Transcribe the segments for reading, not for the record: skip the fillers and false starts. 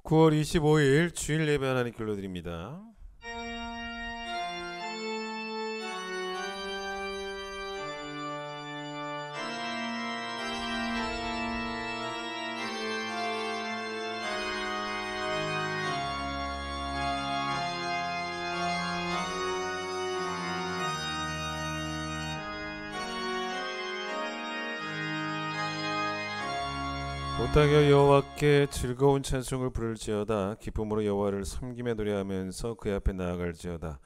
9월 25일 주일 예배 하나님께 올려드립니다. 온 땅에 여호와께 즐거운 찬송을 부를지어다. 기쁨으로 여호와를 섬기며 노래하면서 그의 앞에 나아갈지어다.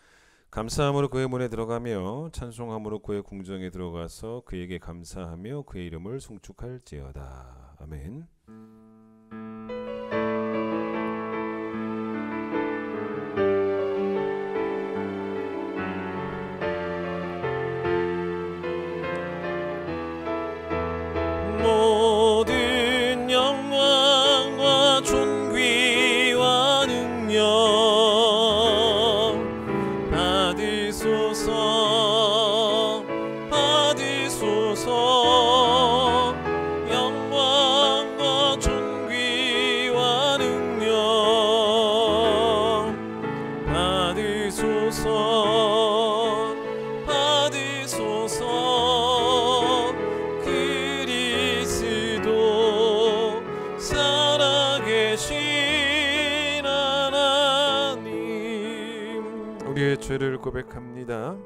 감사함으로 그의 문에 들어가며 찬송함으로 그의 궁정에 들어가서 그에게 감사하며 그의 이름을 송축할지어다. 아멘. 우리의 죄를 고백합니다.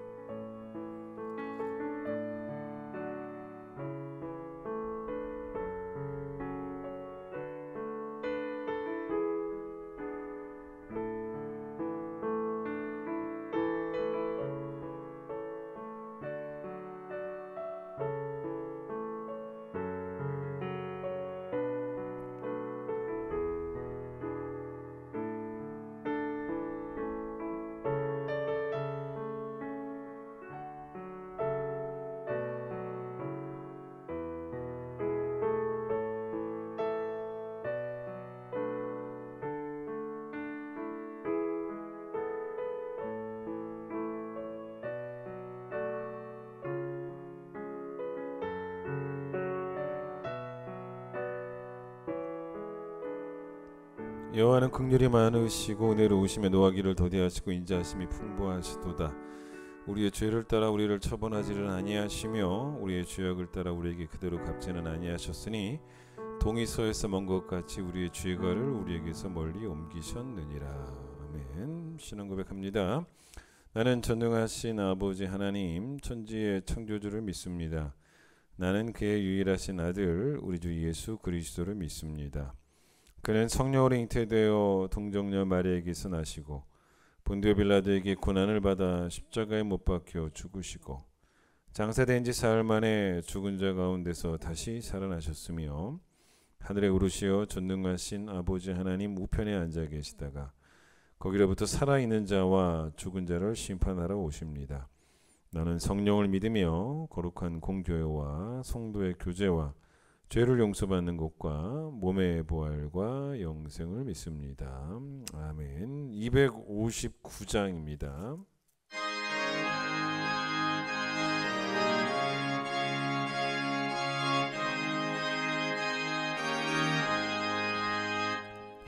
여호와는 긍휼이 많으시고 은혜로우시며 노하기를 더디하시고 인자하심이 풍부하시도다. 우리의 죄를 따라 우리를 처벌하지는 아니하시며 우리의 죄악을 따라 우리에게 그대로 갚지는 아니하셨으니 동이서에서 먼 것 같이 우리의 죄가를 우리에게서 멀리 옮기셨느니라. 아멘. 신앙 고백합니다. 나는 전능하신 아버지 하나님 천지의 창조주를 믿습니다. 나는 그의 유일하신 아들 우리 주 예수 그리스도를 믿습니다. 그는 성령으로 잉태되어 동정녀 마리아에게서 나시고 본디오 빌라도에게 고난을 받아 십자가에 못 박혀 죽으시고 장사된 지 사흘 만에 죽은 자 가운데서 다시 살아나셨으며 하늘에 오르시어 전능하신 아버지 하나님 우편에 앉아 계시다가 거기로부터 살아있는 자와 죽은 자를 심판하러 오십니다. 나는 성령을 믿으며 거룩한 공교회와 성도의 교제와 죄를 용서받는 것과 몸의 부활과 영생을 믿습니다. 아멘. 259장입니다.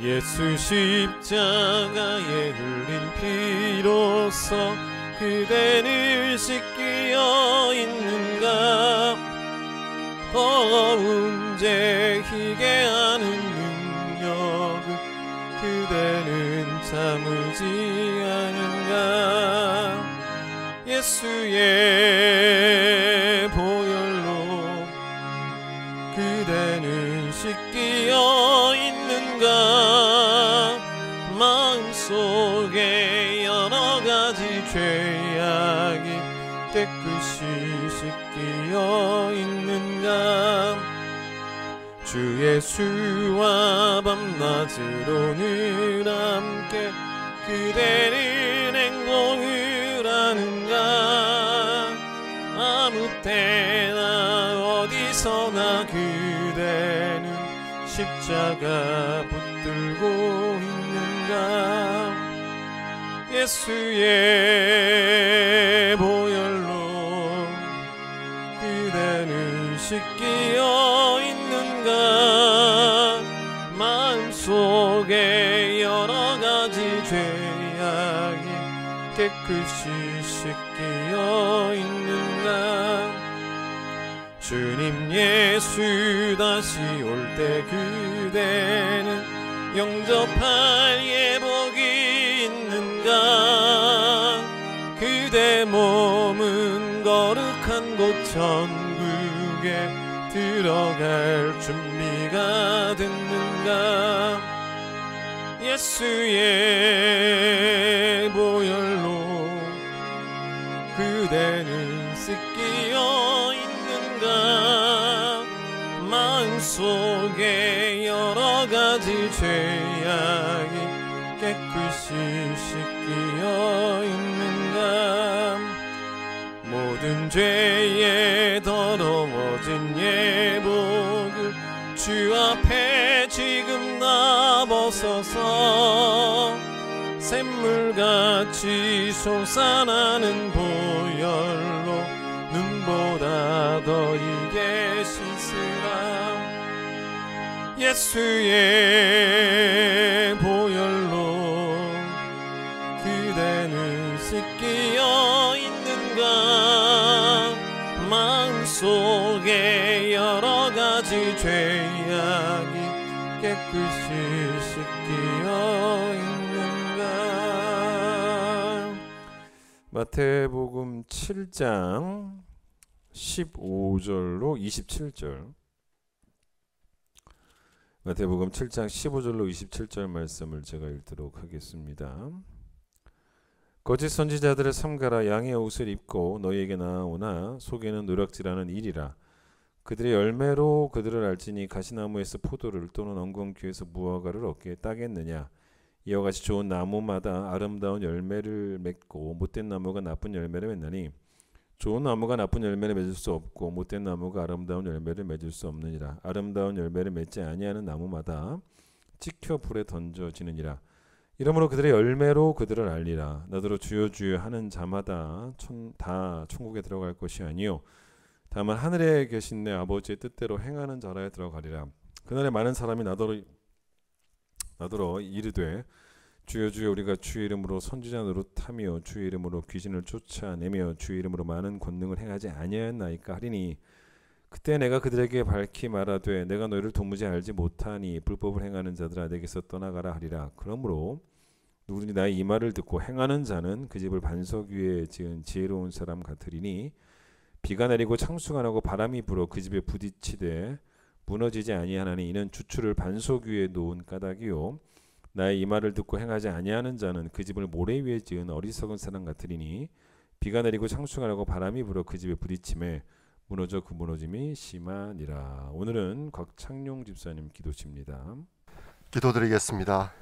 예수 십자가에 흘린 피로써 그대를 씻기어 있는가. 더운 죄 희게 하는 능력을 그대는 참을지 않은가. 예수의 보혈로 그대는 씻기어 있는가. 마음속에 여러가지 죄악이 깨끗이 씻기어 있는가. 주 예수와 밤낮으로 늘 함께 그대는 행복을 하는가. 아무 때나 어디서나 그대는 십자가 붙들고 있는가. 예수의 보혈로 그대는 씻기어 있는가. 마음속에 죄악이 깨끗이 씻기어 있는가. 주님 예수 다시 올 때 그대는 영접할 예복이 있는가. 그대 몸은 거룩한 곳 천국에 들어갈 준비가 됐는가. 예수의 보혈로 그대는 씻기어 있는가. 마음속에 여러가지 죄악이 깨끗이 씻기어 있는가. 모든 죄에 더러워진 예복을 주 앞에 지금 다 벗어서 샘물같이 솟아나는 보혈로 눈보다 더 이게 씻으라. 예수의 보혈로 그대는 씻기어 있는가. 마음속에 여러가지 죄악이 깨끗이 씻기어 있는가. 마태복음 7장 15절로 27절. 마태복음 7장 15절로 27절 말씀을 제가 읽도록 하겠습니다. 거짓 선지자들을 삼가라. 양의 옷을 입고 너희에게 나아오나 속에는 노략질하는 일이라. 그들의 열매로 그들을 알지니 가시나무에서 포도를 또는 엉겅퀴에서 무화과를 얻게 따겠느냐. 이와 같이 좋은 나무마다 아름다운 열매를 맺고 못된 나무가 나쁜 열매를 맺나니 좋은 나무가 나쁜 열매를 맺을 수 없고 못된 나무가 아름다운 열매를 맺을 수 없느니라. 아름다운 열매를 맺지 아니하는 나무마다 찍혀 불에 던져지느니라. 이러므로 그들의 열매로 그들을 알리라. 나더러 주여 주여 하는 자마다 다 천국에 들어갈 것이 아니요 다만 하늘에 계신 내 아버지의 뜻대로 행하는 자라에 들어가리라. 그날에 많은 사람이 나더러 이르되 주여 주여 우리가 주의 이름으로 선지자 노릇하며 주의 이름으로 귀신을 쫓아내며 주의 이름으로 많은 권능을 행하지 아니하였나이까 하리니 그때 내가 그들에게 밝히 말하되 내가 너희를 도무지 알지 못하니 불법을 행하는 자들아 내게서 떠나가라 하리라. 그러므로 누구든지 나의 이 말을 듣고 행하는 자는 그 집을 반석 위에 지은 지혜로운 사람 같으리니 비가 내리고 창수가 나고 바람이 불어 그 집에 부딪히되 무너지지 아니하나니 이는 주추를 반석 위에 놓은 까닭이요 나의 이 말을 듣고 행하지 아니하는 자는 그 집을 모래 위에 지은 어리석은 사람 같으리니 비가 내리고 창수가 나고 바람이 불어 그 집에 부딪힘에 무너져 그 무너짐이 심하니라. 오늘은 곽창룡 집사님 기도십니다. 기도드리겠습니다.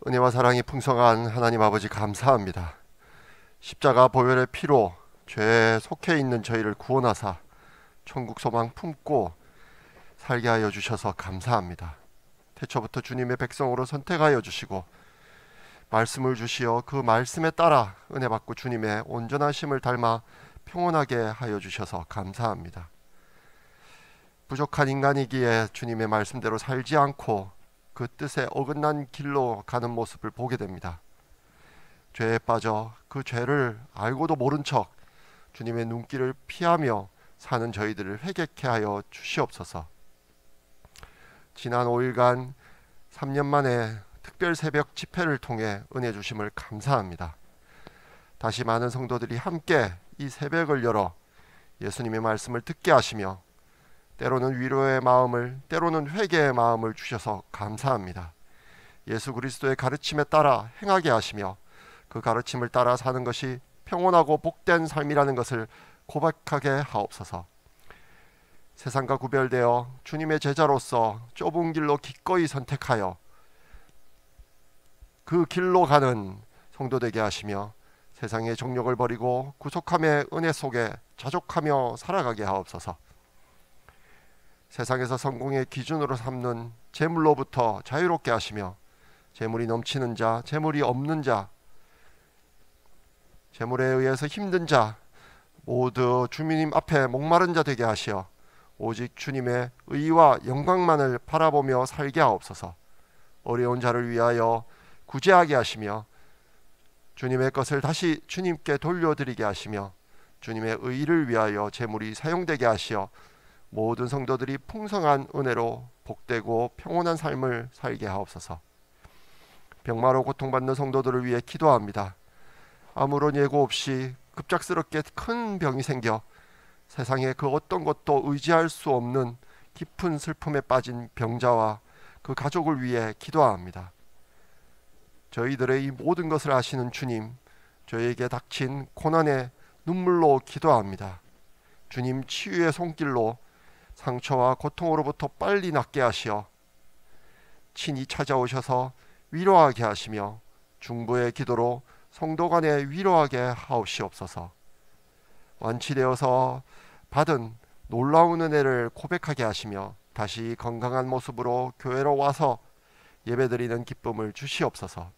은혜와 사랑이 풍성한 하나님 아버지 감사합니다. 십자가 보혈의 피로 죄에 속해 있는 저희를 구원하사 천국 소망 품고 살게 하여 주셔서 감사합니다. 태초부터 주님의 백성으로 선택하여 주시고 말씀을 주시어 그 말씀에 따라 은혜 받고 주님의 온전하심을 닮아 평온하게 하여 주셔서 감사합니다. 부족한 인간이기에 주님의 말씀대로 살지 않고 그 뜻에 어긋난 길로 가는 모습을 보게 됩니다. 죄에 빠져 그 죄를 알고도 모른 척 주님의 눈길을 피하며 사는 저희들을 회개케 하여 주시옵소서. 지난 5일간 3년 만에 특별 새벽 집회를 통해 은혜 주심을 감사합니다. 다시 많은 성도들이 함께 이 새벽을 열어 예수님의 말씀을 듣게 하시며 때로는 위로의 마음을 때로는 회개의 마음을 주셔서 감사합니다. 예수 그리스도의 가르침에 따라 행하게 하시며 그 가르침을 따라 사는 것이 평온하고 복된 삶이라는 것을 고백하게 하옵소서. 세상과 구별되어 주님의 제자로서 좁은 길로 기꺼이 선택하여 그 길로 가는 성도 되게 하시며 세상의 정욕을 버리고 구속함의 은혜 속에 자족하며 살아가게 하옵소서. 세상에서 성공의 기준으로 삼는 재물로부터 자유롭게 하시며 재물이 넘치는 자, 재물이 없는 자, 재물에 의해서 힘든 자 모두 주님 앞에 목마른 자 되게 하시어 오직 주님의 의와 영광만을 바라보며 살게 하옵소서. 어려운 자를 위하여 구제하게 하시며 주님의 것을 다시 주님께 돌려드리게 하시며 주님의 의를 위하여 제물이 사용되게 하시어 모든 성도들이 풍성한 은혜로 복되고 평온한 삶을 살게 하옵소서. 병마로 고통받는 성도들을 위해 기도합니다. 아무런 예고 없이 급작스럽게 큰 병이 생겨 세상에 그 어떤 것도 의지할 수 없는 깊은 슬픔에 빠진 병자와 그 가족을 위해 기도합니다. 저희들의 이 모든 것을 아시는 주님, 저희에게 닥친 고난에 눈물로 기도합니다. 주님 치유의 손길로 상처와 고통으로부터 빨리 낫게 하시어 친히 찾아오셔서 위로하게 하시며 중보의 기도로 성도 간에 위로하게 하옵시옵소서. 완치되어서 받은 놀라운 은혜를 고백하게 하시며 다시 건강한 모습으로 교회로 와서 예배드리는 기쁨을 주시옵소서.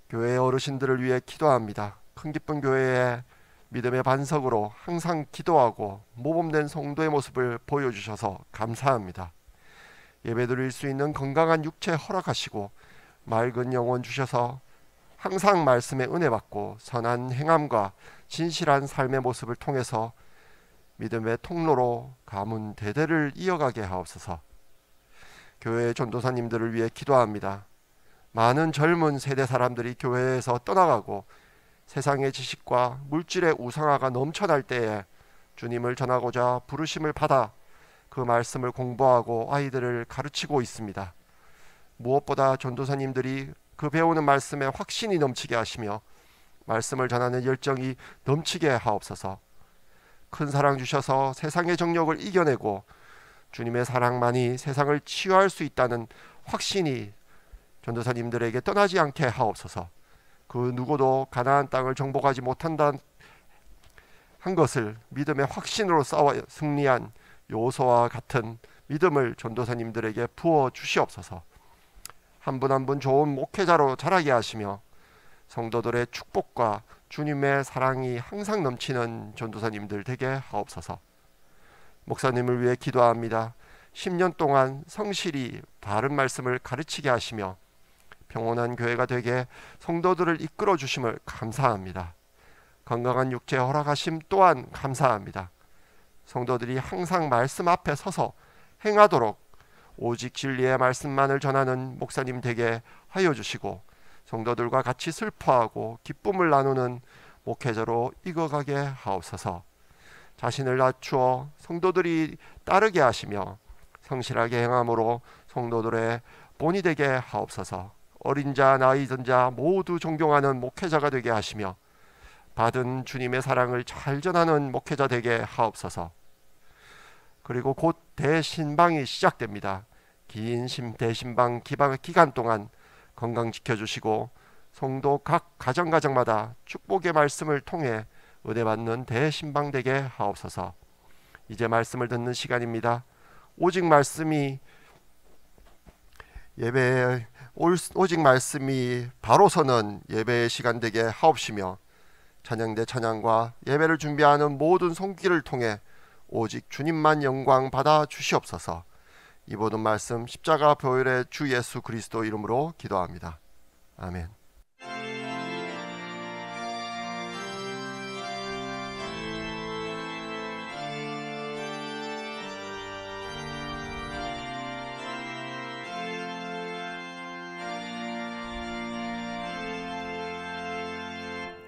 교회의 어르신들을 위해 기도합니다. 큰 기쁜 교회의 믿음의 반석으로 항상 기도하고 모범된 성도의 모습을 보여주셔서 감사합니다. 예배드릴 수 있는 건강한 육체 허락하시고 맑은 영혼 주셔서 항상 말씀에 은혜 받고 선한 행함과 진실한 삶의 모습을 통해서 믿음의 통로로 가문 대대를 이어가게 하옵소서. 교회의 전도사님들을 위해 기도합니다. 많은 젊은 세대 사람들이 교회에서 떠나가고 세상의 지식과 물질의 우상화가 넘쳐날 때에 주님을 전하고자 부르심을 받아 그 말씀을 공부하고 아이들을 가르치고 있습니다. 무엇보다 전도사님들이 그 배우는 말씀에 확신이 넘치게 하시며 말씀을 전하는 열정이 넘치게 하옵소서. 큰 사랑 주셔서 세상의 정욕을 이겨내고 주님의 사랑만이 세상을 치유할 수 있다는 확신이 전도사님들에게 떠나지 않게 하옵소서. 그 누구도 가나안 땅을 정복하지 못한다 한 것을 믿음의 확신으로 싸워 승리한 요소와 같은 믿음을 전도사님들에게 부어 주시옵소서. 한 분 한 분 좋은 목회자로 자라게 하시며 성도들의 축복과 주님의 사랑이 항상 넘치는 전도사님들 되게 하옵소서. 목사님을 위해 기도합니다. 10년 동안 성실히 바른 말씀을 가르치게 하시며 평온한 교회가 되게 성도들을 이끌어 주심을 감사합니다. 건강한 육체 허락하심 또한 감사합니다. 성도들이 항상 말씀 앞에 서서 행하도록 오직 진리의 말씀만을 전하는 목사님 되게 하여 주시고 성도들과 같이 슬퍼하고 기쁨을 나누는 목회자로 익어가게 하옵소서. 자신을 낮추어 성도들이 따르게 하시며 성실하게 행함으로 성도들의 본이 되게 하옵소서. 어린 자 나이 든 자 모두 존경하는 목회자가 되게 하시며 받은 주님의 사랑을 잘 전하는 목회자 되게 하옵소서. 그리고 곧 대신방이 시작됩니다. 긴 대신방 기간 동안 건강 지켜주시고 성도 각 가정마다 축복의 말씀을 통해 은혜 받는 대신방 되게 하옵소서. 이제 말씀을 듣는 시간입니다. 오직 말씀이 예배에 오직 말씀이 바로 서는 예배의 시간 되게 하옵시며 찬양대 찬양과 예배를 준비하는 모든 손길을 통해 오직 주님만 영광 받아 주시옵소서. 이 모든 말씀 십자가 보혈의 주 예수 그리스도 이름으로 기도합니다. 아멘.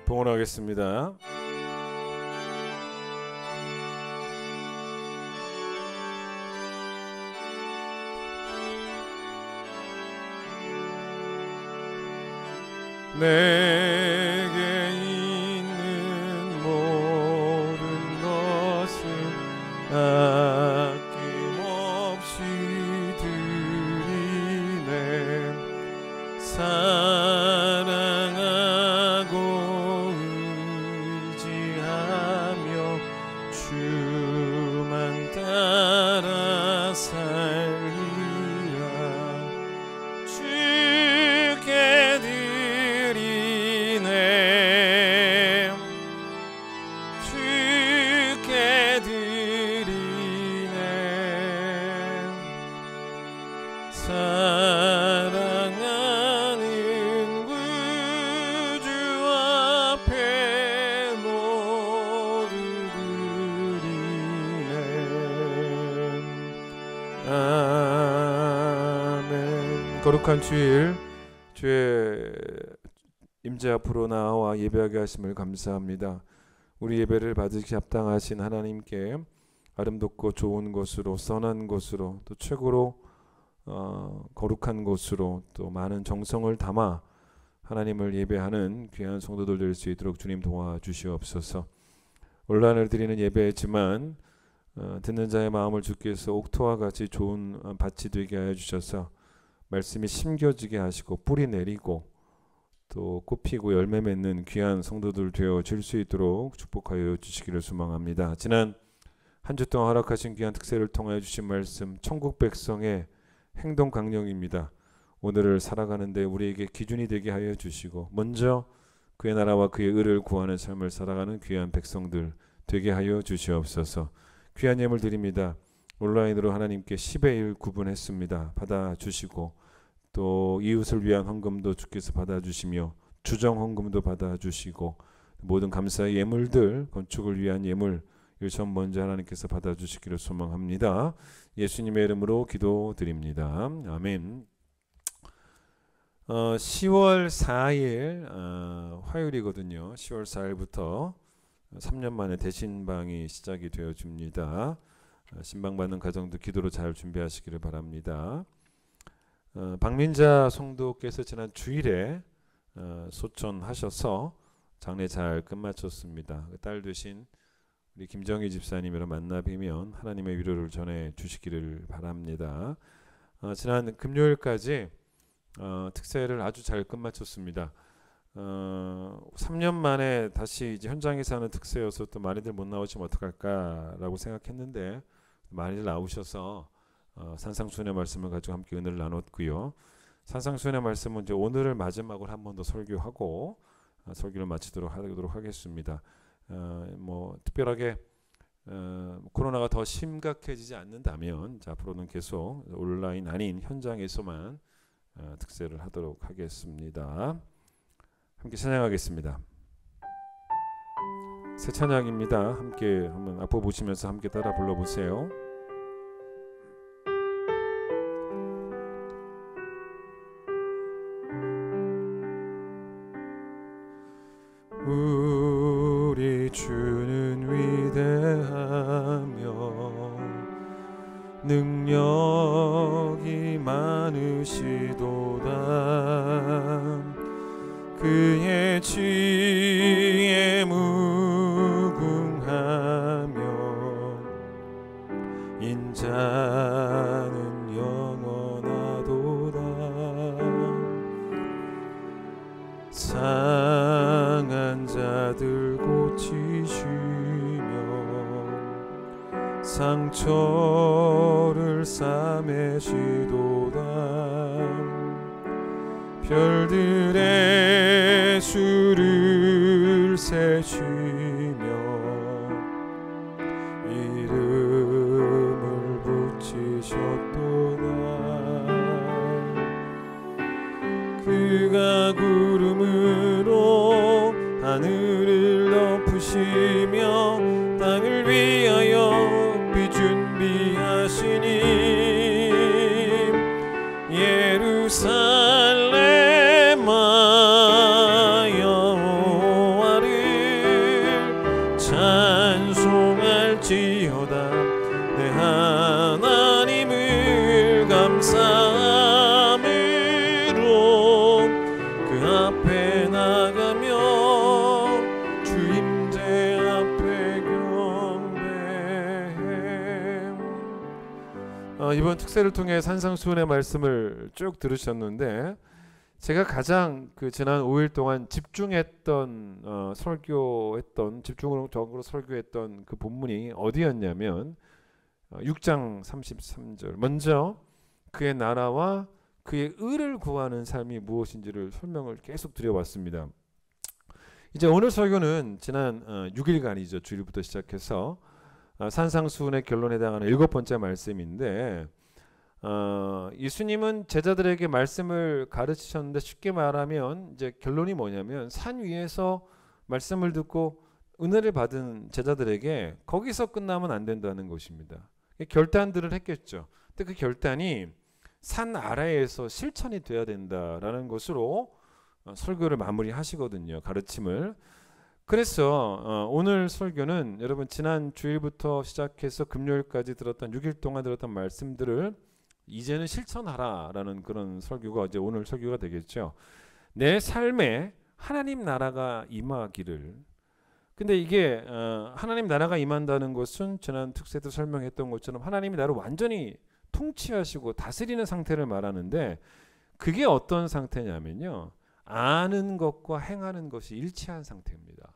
봉헌하겠습니다. 내게 있는 모든 것을 아낌없이 드리네. 사랑하고 의지하며 주만 따라 살리라. 주께 드리네. 주께 드리네. 사랑하는 거룩한 주일 주의 임재 앞으로 나와 예배하게 하심을 감사합니다. 우리 예배를 받으시 합당하신 하나님께 아름답고 좋은 것으로, 선한 것으로, 또 최고로 거룩한 것으로, 또 많은 정성을 담아 하나님을 예배하는 귀한 성도들 될 수 있도록 주님 도와주시옵소서. 온라인을 드리는 예배지만 듣는 자의 마음을 주께서 옥토와 같이 좋은 밭이 되게 하여 주셔서 말씀이 심겨지게 하시고 뿌리 내리고 또 꽃피고 열매 맺는 귀한 성도들 되어 줄 수 있도록 축복하여 주시기를 소망합니다. 지난 한 주 동안 허락하신 귀한 특세를 통하여 주신 말씀, 천국 백성의 행동 강령입니다. 오늘을 살아가는데 우리에게 기준이 되게 하여 주시고, 먼저 그의 나라와 그의 의를 구하는 삶을 살아가는 귀한 백성들 되게 하여 주시옵소서. 귀한 예물 드립니다. 온라인으로 하나님께 10의 1 구분했습니다. 받아주시고, 또 이웃을 위한 헌금도 주께서 받아주시며 주정 헌금도 받아주시고, 모든 감사의 예물들, 건축을 위한 예물 일선 먼저 하나님께서 받아주시기를 소망합니다. 예수님의 이름으로 기도드립니다. 아멘. 10월 4일 화요일이거든요. 10월 4일부터 3년 만에 대신방이 시작이 되어집니다. 신방받는 가정도 기도로 잘 준비하시기를 바랍니다. 박민자 성도께서 지난 주일에 소천하셔서 장례 잘 끝마쳤습니다. 딸 되신 우리 김정희 집사님이랑 만나 뵈면 하나님의 위로를 전해 주시기를 바랍니다. 지난 금요일까지 특세를 아주 잘 끝마쳤습니다. 3년 만에 다시 이제 현장에서 하는 특세여서 또 많이들 못 나오시면 어떡할까라고 생각했는데 많이들 나오셔서 산상수훈의 말씀을 가지고 함께 은혜를 나눴고요. 산상수훈의 말씀은 이제 오늘을 마지막으로 한 번 더 설교하고 설교를 마치도록 하겠습니다. 뭐 특별하게 코로나가 더 심각해지지 않는다면 앞으로는 계속 온라인 아닌 현장에서만 특세를 하도록 하겠습니다. 함께 찬양하겠습니다. 새 찬양입니다. 함께 한번 앞으로 보시면서 함께 따라 불러보세요. 우리 주는 위대하며 능력이 많으시도다. 그의 지혜 무궁하며 인자는 영원하도다. 상한 자들 고치시며 상처를 싸매시도다. 별들의 수를 세시며 이름을 붙이셨도다. 그가 구름으로 하늘을 덮으시며 땅을 위하여 비 준비하시니 예루살렘아 여호와를 찬송할지어다. 내 하나님을 감사함으로 그 앞에 나가며 주 임재 앞에 경배해. 이번 특세를 통해 산상수훈의 말씀을 쭉 들으셨는데, 제가 가장 지난 5일 동안 집중적으로 설교했던 그 본문이 어디였냐면 6장 33절. 먼저 그의 나라와 그의 의를 구하는 삶이 무엇인지를 설명을 계속 드려왔습니다. 이제 오늘 설교는 지난 6일간이죠. 주일부터 시작해서 산상수훈의 결론에 해당하는 7번째 말씀인데, 예수님은 제자들에게 말씀을 가르치셨는데, 쉽게 말하면 이제 결론이 뭐냐면 산 위에서 말씀을 듣고 은혜를 받은 제자들에게 거기서 끝나면 안 된다는 것입니다. 결단들을 했겠죠. 근데 그 결단이 산 아래에서 실천이 돼야 된다라는 것으로 설교를 마무리하시거든요. 가르침을. 그래서 오늘 설교는 여러분 지난 주일부터 시작해서 금요일까지 들었던 6일 동안 들었던 말씀들을 이제는 실천하라라는 그런 설교가 이제 오늘 설교가 되겠죠. 내 삶에 하나님 나라가 임하기를. 근데 이게 하나님 나라가 임한다는 것은 지난 특세도 설명했던 것처럼 하나님이 나를 완전히 통치하시고 다스리는 상태를 말하는데, 그게 어떤 상태냐면요, 아는 것과 행하는 것이 일치한 상태입니다.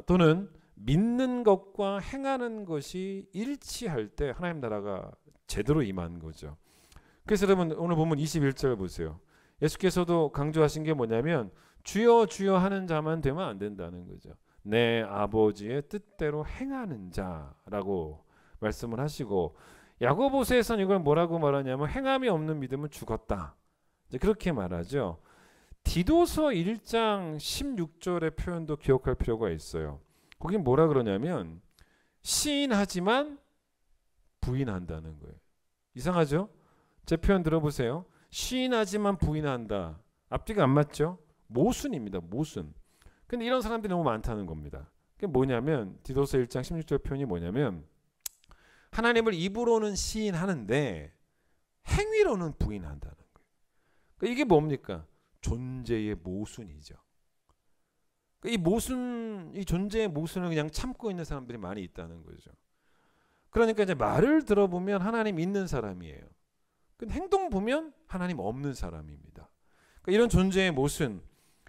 또는 믿는 것과 행하는 것이 일치할 때 하나님 나라가 제대로 임한 거죠. 그래서 여러분 오늘 보면 21절 보세요. 예수께서도 강조하신 게 뭐냐면 주여 주여 하는 자만 되면 안 된다는 거죠. 내 아버지의 뜻대로 행하는 자라고 말씀을 하시고, 야고보서에서는 이걸 뭐라고 말하냐면 행함이 없는 믿음은 죽었다, 이제 그렇게 말하죠. 디도서 1장 16절의 표현도 기억할 필요가 있어요. 거긴 뭐라 그러냐면 시인하지만 부인한다는 거예요. 이상하죠? 제 표현 들어보세요. 시인하지만 부인한다. 앞뒤가 안 맞죠? 모순입니다. 모순. 근데 이런 사람들이 너무 많다는 겁니다. 그게 뭐냐면 디도서 1장 16절 표현이 뭐냐면 하나님을 입으로는 시인하는데 행위로는 부인한다는 거예요. 그러니까 이게 뭡니까? 존재의 모순이죠. 이 모순, 이 존재의 모순을 그냥 참고 있는 사람들이 많이 있다는 거죠. 그러니까 이제 말을 들어보면 하나님 있는 사람이에요. 근데 행동 보면 하나님 없는 사람입니다. 그러니까 이런 존재의 모순,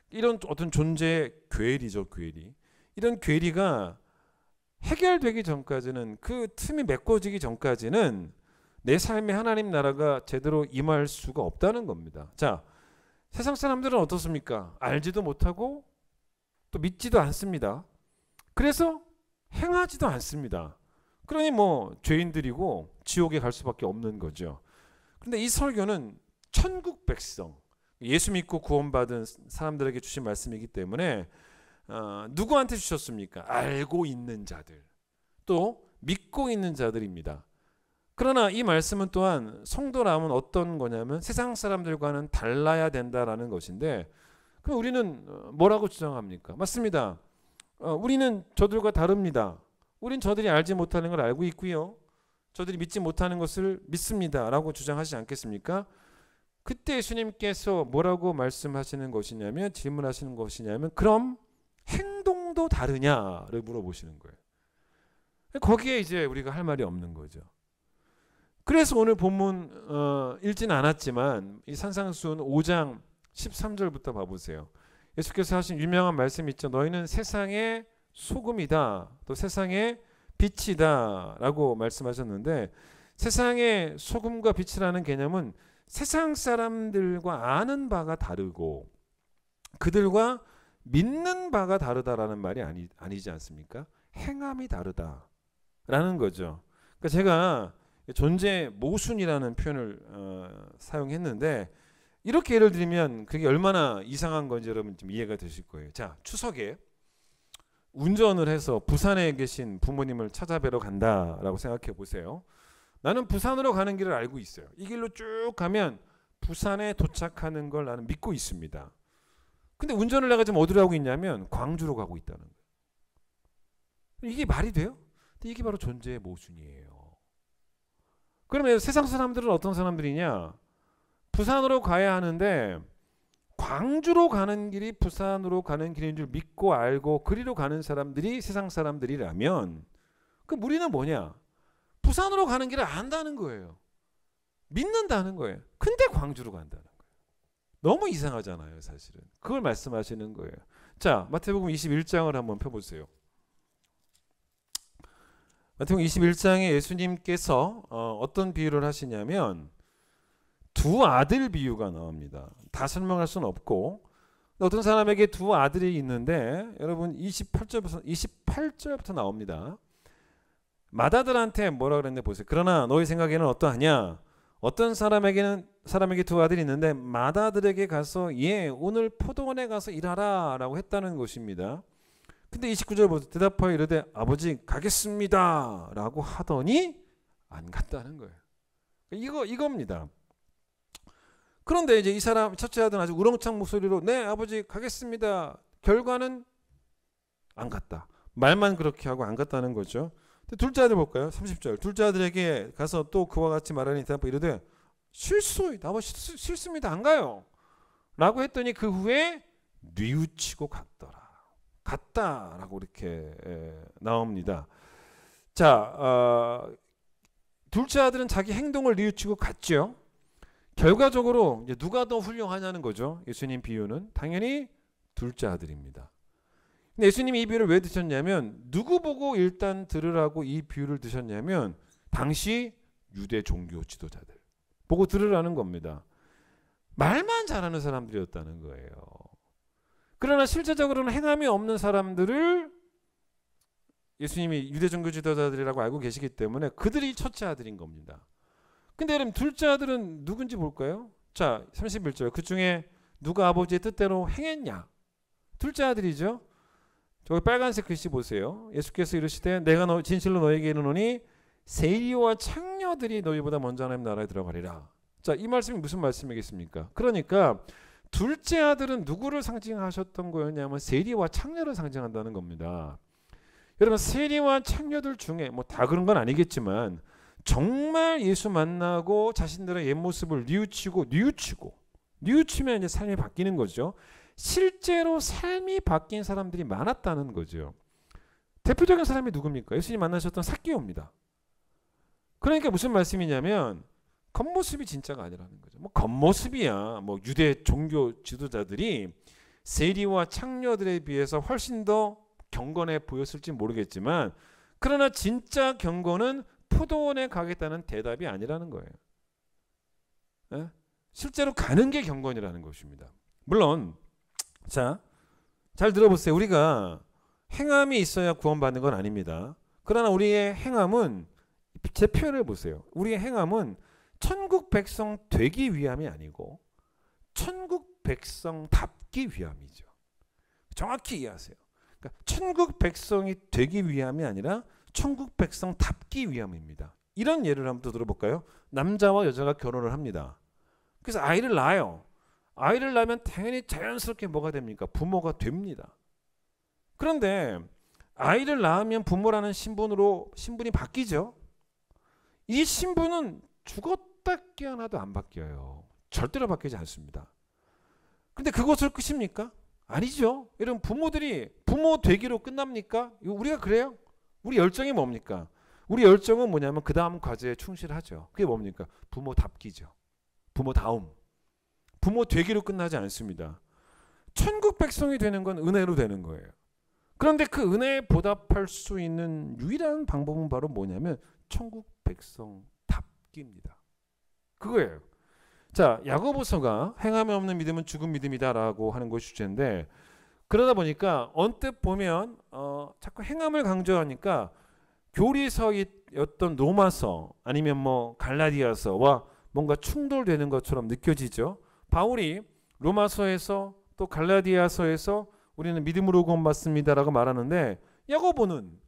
이런 어떤 존재의 괴리죠, 괴리. 이런 괴리가 해결되기 전까지는, 그 틈이 메꿔지기 전까지는 내 삶에 하나님 나라가 제대로 임할 수가 없다는 겁니다. 자, 세상 사람들은 어떻습니까? 알지도 못하고 또 믿지도 않습니다. 그래서 행하지도 않습니다. 그러니 뭐 죄인들이고 지옥에 갈 수밖에 없는 거죠. 그런데 이 설교는 천국 백성, 예수 믿고 구원받은 사람들에게 주신 말씀이기 때문에 누구한테 주셨습니까? 알고 있는 자들, 또 믿고 있는 자들입니다. 그러나 이 말씀은 또한 성도라면 어떤 거냐면 세상 사람들과는 달라야 된다라는 것인데, 그럼 우리는 뭐라고 주장합니까? 맞습니다. 우리는 저들과 다릅니다. 우린 저들이 알지 못하는 걸 알고 있고요, 저들이 믿지 못하는 것을 믿습니다 라고 주장하시지 않겠습니까? 그때 예수님께서 뭐라고 말씀하시는 것이냐면, 질문하시는 것이냐면, 그럼 행동도 다르냐를 물어보시는 거예요. 거기에 이제 우리가 할 말이 없는 거죠. 그래서 오늘 본문 읽지는 않았지만 이 산상수훈 5장 13절부터 봐보세요. 예수께서 하신 유명한 말씀 있죠. 너희는 세상의 소금이다, 또 세상의 빛이다 라고 말씀하셨는데, 세상의 소금과 빛이라는 개념은 세상 사람들과 아는 바가 다르고 그들과 믿는 바가 다르다라는 말이 아니지 않습니까? 행함이 다르다라는 거죠. 그러니까 제가 존재 모순이라는 표현을 사용했는데, 이렇게 예를 들면 그게 얼마나 이상한 건지 여러분 좀 이해가 되실 거예요. 자, 추석에 운전을 해서 부산에 계신 부모님을 찾아뵈러 간다라고 생각해 보세요. 나는 부산으로 가는 길을 알고 있어요. 이 길로 쭉 가면 부산에 도착하는 걸 나는 믿고 있습니다. 근데 운전을 내가 지금 어디로 하고 있냐면 광주로 가고 있다는 거예요. 이게 말이 돼요? 근데 이게 바로 존재의 모순이에요. 그러면 세상 사람들은 어떤 사람들이냐? 부산으로 가야 하는데 광주로 가는 길이 부산으로 가는 길인 줄 믿고 알고 그리로 가는 사람들이 세상 사람들이라면, 그럼 우리는 뭐냐? 부산으로 가는 길을 안다는 거예요. 믿는다는 거예요. 근데 광주로 간다는 거예요. 너무 이상하잖아요, 사실은. 그걸 말씀하시는 거예요. 자, 마태복음 21장을 한번 펴보세요. 마태복음 21장에 예수님께서 어떤 비유를 하시냐면 두 아들 비유가 나옵니다. 다 설명할 수는 없고, 어떤 사람에게 두 아들이 있는데 여러분 28절부터 나옵니다. 맏아들한테 뭐라 그랬는데 보세요. 그러나 너희 생각에는 어떠하냐? 어떤 사람에게 두 아들이 있는데 맏아들에게 가서 오늘 포도원에 가서 일하라 라고 했다는 것입니다. 근데 29절 보세요. 대답하여 이르되 아버지 가겠습니다 라고 하더니 안 갔다는 거예요. 이겁니다. 그런데 이제 이 사람 첫째 아들은 아주 우렁찬 목소리로 네 아버지 가겠습니다. 결과는 안 갔다. 말만 그렇게 하고 안 갔다는 거죠. 둘째 아들 볼까요? 30절. 둘째 아들에게 가서 또 그와 같이 말하니 대답하여 이르되 아버지 싫습니다. 안 가요. 라고 했더니 그 후에 뉘우치고 갔다라고 이렇게 나옵니다. 자, 둘째 아들은 자기 행동을 뉘우치고 갔죠. 결과적으로 이제 누가 더 훌륭하냐는 거죠. 예수님 비유는 당연히 둘째 아들입니다. 근데 예수님이 이 비유를 왜 드셨냐면 누구 보고 일단 들으라고 이 비유를 드셨냐면 당시 유대 종교 지도자들 보고 들으라는 겁니다. 말만 잘하는 사람들이었다는 거예요. 그러나 실제적으로는 행함이 없는 사람들을 예수님이 유대 종교 지도자들이라고 알고 계시기 때문에 그들이 첫째 아들인 겁니다. 근데 여러분 둘째 아들은 누군지 볼까요? 자 31절 그 중에 누가 아버지의 뜻대로 행했냐? 둘째 아들이죠. 저기 빨간색 글씨 보세요. 예수께서 이르시되 내가 진실로 너에게 이르노니 세리와 창녀들이 너희보다 먼저 하나님 나라에 들어가리라. 자, 이 말씀이 무슨 말씀이겠습니까? 그러니까 둘째 아들은 누구를 상징하셨던 거였냐면 세리와 창녀를 상징한다는 겁니다. 여러분 세리와 창녀들 중에 뭐 다 그런 건 아니겠지만 정말 예수 만나고 자신들의 옛 모습을 뉘우치면 이제 삶이 바뀌는 거죠. 실제로 삶이 바뀐 사람들이 많았다는 거죠. 대표적인 사람이 누굽니까? 예수님 만나셨던 삭개오입니다. 그러니까 무슨 말씀이냐면 겉모습이 진짜가 아니라는 거죠. 뭐 겉모습이야. 뭐 유대 종교 지도자들이 세리와 창녀들에 비해서 훨씬 더 경건해 보였을지 모르겠지만 그러나 진짜 경건은 포도원에 가겠다는 대답이 아니라는 거예요. 에? 실제로 가는 게 경건이라는 것입니다. 물론 자, 잘 들어보세요. 우리가 행함이 있어야 구원받는 건 아닙니다. 그러나 우리의 행함은 제 표현을 보세요. 우리의 행함은 천국 백성 되기 위함이 아니고 천국 백성답기 위함이죠. 정확히 이해하세요. 그러니까 천국 백성이 되기 위함이 아니라 천국 백성답기 위함입니다. 이런 예를 한번 또 들어볼까요? 남자와 여자가 결혼을 합니다. 그래서 아이를 낳아요. 아이를 낳으면 당연히 자연스럽게 뭐가 됩니까? 부모가 됩니다. 그런데 아이를 낳으면 부모라는 신분이 바뀌죠. 이 신분은 죽었다 깨어나도 안 바뀌어요. 절대로 바뀌지 않습니다. 근데 그것을 끝입니까? 아니죠. 여러분 부모들이 부모 되기로 끝납니까? 우리가 그래요? 우리 열정이 뭡니까? 우리 열정은 뭐냐면 그 다음 과제에 충실하죠. 그게 뭡니까? 부모답기죠. 부모다움. 부모 되기로 끝나지 않습니다. 천국 백성이 되는 건 은혜로 되는 거예요. 그런데 그 은혜에 보답할 수 있는 유일한 방법은 바로 뭐냐면 천국 백성답기입니다. 그거예요. 자, 야고보서가 행함이 없는 믿음은 죽은 믿음이다라고 하는 것이 주제인데 그러다 보니까 언뜻 보면 자꾸 행함을 강조하니까 교리서였던 로마서 아니면 뭐 갈라디아서와 뭔가 충돌되는 것처럼 느껴지죠. 바울이 로마서에서 또 갈라디아서에서 우리는 믿음으로 구원받습니다라고 말하는데 야고보는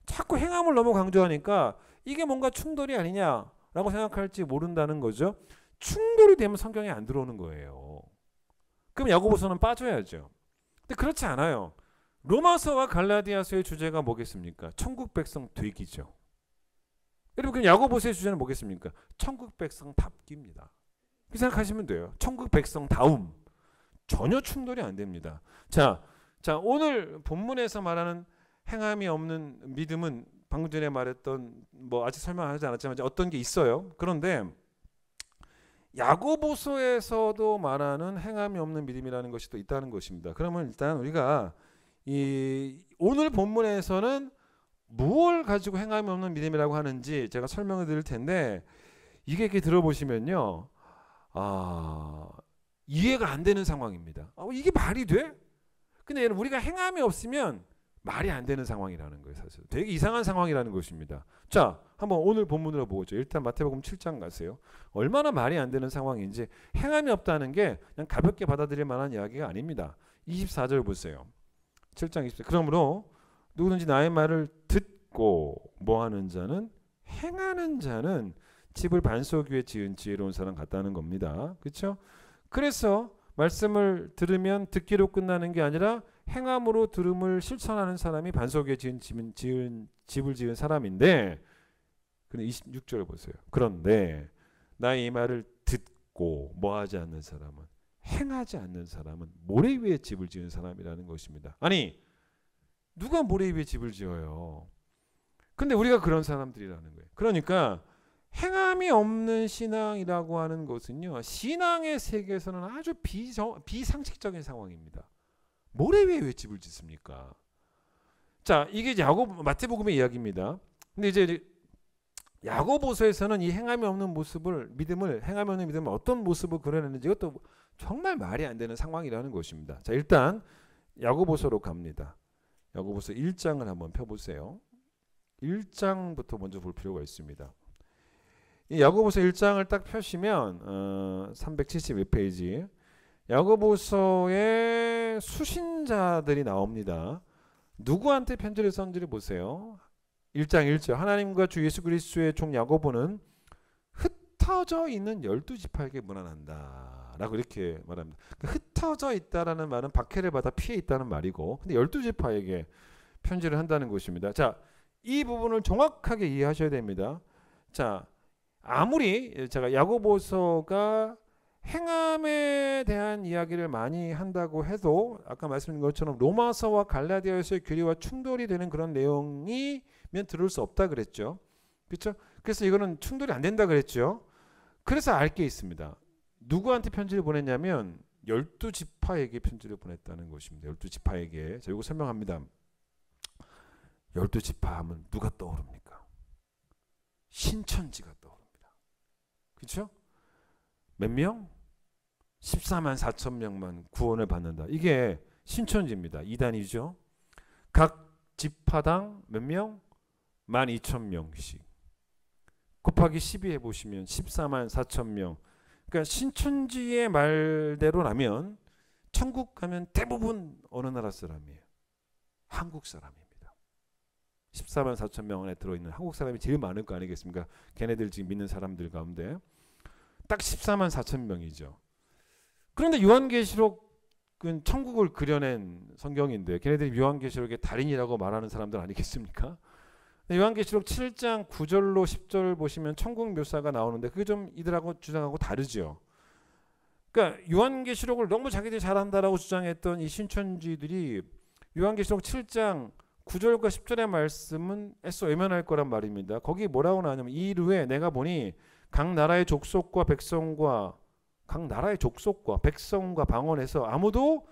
자꾸 행함을 너무 강조하니까 이게 뭔가 충돌이 아니냐라고 생각할지 모른다는 거죠. 충돌이 되면 성경에 안 들어오는 거예요. 그럼 야고보서는 빠져야죠. 근데 그렇지 않아요. 로마서와 갈라디아서의 주제가 뭐겠습니까? 천국 백성 되기죠. 여러분 그럼 야고보서의 주제는 뭐겠습니까? 천국 백성 답기입니다. 그렇게 생각하시면 돼요. 천국 백성 다움. 전혀 충돌이 안 됩니다. 자, 오늘 본문에서 말하는 행함이 없는 믿음은 방금 전에 말했던 뭐 아직 설명하지 않았지만 어떤 게 있어요. 그런데 야고보서에서도 말하는 행함이 없는 믿음이라는 것이 또 있다는 것입니다. 그러면 일단 우리가 이 오늘 본문에서는 무엇을 가지고 행함이 없는 믿음이라고 하는지 제가 설명을 드릴 텐데 이게 이렇게 들어보시면요. 이해가 안 되는 상황입니다. 이게 말이 돼? 근데 여러분 우리가 행함이 없으면 말이 안 되는 상황이라는 거예요. 사실 되게 이상한 상황이라는 것입니다. 자, 한번 오늘 본문으로 보죠. 일단 마태복음 7장 가세요. 얼마나 말이 안 되는 상황인지 행함이 없다는 게 그냥 가볍게 받아들일 만한 이야기가 아닙니다. 24절 보세요. 7장 24절. 그러므로 누구든지 나의 말을 듣고 뭐하는 자는 행하는 자는 집을 반석 위에 지은 지혜로운 사람 같다는 겁니다. 그렇죠? 그래서 말씀을 들으면 듣기로 끝나는 게 아니라 행함으로 들음을 실천하는 사람이 반석 위에 집을 지은 사람인데, 근데 26절 보세요. 그런데 나의 이 말을 듣고 뭐하지 않는 사람은, 행하지 않는 사람은 모래 위에 집을 지은 사람이라는 것입니다. 아니, 누가 모래 위에 집을 지어요? 근데 우리가 그런 사람들이라는 거예요. 그러니까 행함이 없는 신앙이라고 하는 것은요, 신앙의 세계에서는 아주 비상식적인 상황입니다. 모래 위에 왜 집을 짓습니까? 자, 이게 마태복음의 이야기입니다. 근데 이제 야고보서에서는 이 행함이 없는 행함이 없는 믿음을 어떤 모습을 그려내는지, 이것도 정말 말이 안 되는 상황이라는 것입니다. 자, 일단 야고보서로 갑니다. 야고보서 1장을 한번 펴보세요. 1장부터 먼저 볼 필요가 있습니다. 이 야고보서 1장을 딱 펴시면 371페이지, 야고보서의 수신자들이 나옵니다. 누구한테 편지를 썼는지를 보세요. 1장 1절, 하나님과 주 예수 그리스도의 종 야고보는 흩어져 있는 12지파에게 문안한다 라고 이렇게 말합니다. 흩어져 있다라는 말은 박해를 받아 피해 있다는 말이고, 근데 12지파에게 편지를 한다는 것입니다. 자, 이 부분을 정확하게 이해하셔야 됩니다. 자, 아무리 제가 야고보서가 행함에 대한 이야기를 많이 한다고 해도 아까 말씀드린 것처럼 로마서와 갈라디아서의 교리와 충돌이 되는 그런 내용이면 들을 수 없다 그랬죠. 그렇죠? 그래서 이거는 충돌이 안 된다 그랬죠. 그래서 알 게 있습니다. 누구한테 편지를 보냈냐면 12지파에게 편지를 보냈다는 것입니다. 12지파에게. 자, 이거 설명합니다. 12지파 하면 누가 떠오릅니까? 신천지가 떠오릅니다. 그렇죠? 몇 명? 14만 4천 명만 구원을 받는다. 이게 신천지입니다. 이단이죠. 각 지파당 몇 명? 12,000명씩. 곱하기 12 해보시면 14만 4천 명. 그러니까 신천지의 말대로라면 천국 가면 대부분 어느 나라 사람이에요? 한국 사람입니다. 14만 4천 명 안에 들어있는 한국 사람이 제일 많을 거 아니겠습니까? 걔네들 지금 믿는 사람들 가운데 딱 14만 4천 명이죠. 그런데 요한계시록은 천국을 그려낸 성경인데 걔네들이 요한계시록의 달인이라고 말하는 사람들 아니겠습니까? 요한계시록 7장 9절로 10절 보시면 천국 묘사가 나오는데 그게 좀 이들하고 주장하고 다르죠. 그러니까 요한계시록을 너무 자기들이 잘한다라고 주장했던 이 신천지들이 요한계시록 7장 9절과 10절의 말씀은 애써 외면할 거란 말입니다. 거기 뭐라고 나오냐면, 이르에 내가 보니 각 나라의 족속과 백성과 방언에서 아무도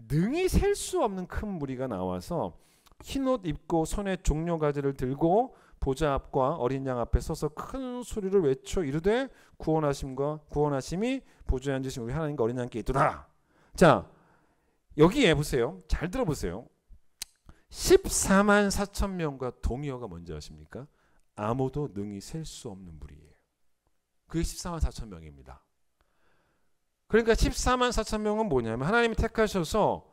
능히 셀 수 없는 큰 무리가 나와서 흰옷 입고 손에 종려가지를 들고 보좌 앞과 어린 양 앞에 서서 큰 소리를 외쳐 이르되 구원하심이 보좌에 앉으신 우리 하나님과 어린 양께 있도다. 자, 여기에 보세요. 잘 들어보세요. 14만 4천 명과 동의어가 뭔지 아십니까? 아무도 능히 셀 수 없는 무리예요. 그게 14만 4천 명입니다. 그러니까 14만 4천 명은 뭐냐면 하나님이 택하셔서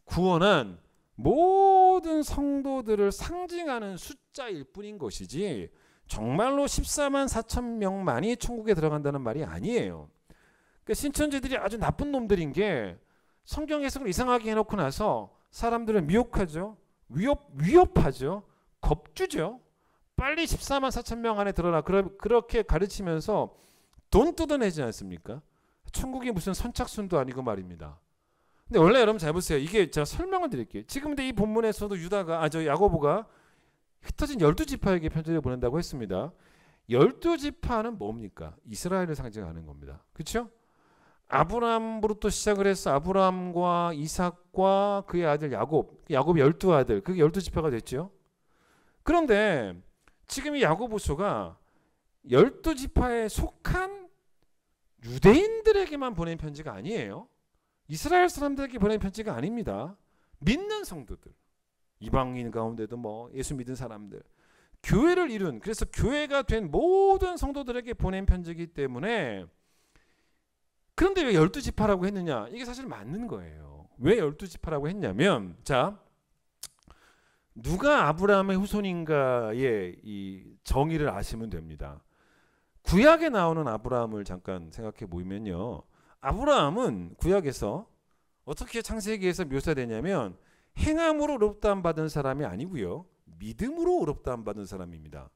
구원한 모든 성도들을 상징하는 숫자일 뿐인 것이지 정말로 14만 4천 명만이 천국에 들어간다는 말이 아니에요. 그러니까 신천지들이 아주 나쁜 놈들인 게 성경 해석을 이상하게 해놓고 나서 사람들을 미혹하죠. 위협하죠. 겁주죠. 빨리 14만 4천 명 안에 들어라. 그렇게 가르치면서 돈 뜯어내지 않습니까? 천국이 무슨 선착순도 아니고 말입니다. 근데 원래 여러분 잘 보세요. 이게 제가 설명을 드릴게요. 지금 이 본문에서도 야고보가 흩어진 12지파에게 편지를 보낸다고 했습니다. 12지파는 뭡니까? 이스라엘을 상징하는 겁니다. 그렇죠? 아브라함부터 시작을 해서 아브라함과 이삭과 그의 아들 야곱이 12아들, 그게 12지파가 됐죠. 그런데 지금 이 야고보서가 12지파에 속한 유대인들에게만 보낸 편지가 아니에요. 이스라엘 사람들에게 보낸 편지가 아닙니다. 믿는 성도들, 이방인 가운데도 예수 믿은 사람들, 교회를 이룬, 그래서 교회가 된 모든 성도들에게 보낸 편지이기 때문에. 그런데 왜 12지파라고 했느냐? 이게 사실 맞는 거예요. 왜 12지파라고 했냐면, 자, 누가 아브라함의 후손인가의 이 정의를 아시면 됩니다. 구약에 나오는 아브라함을 잠깐 생각해 보면요, 아브라함은 구약에서 어떻게 창세기에서 묘사되냐면 행함으로 의롭다함 받은 사람이 아니고요. 믿음으로 의롭다함 받은 사람입니다.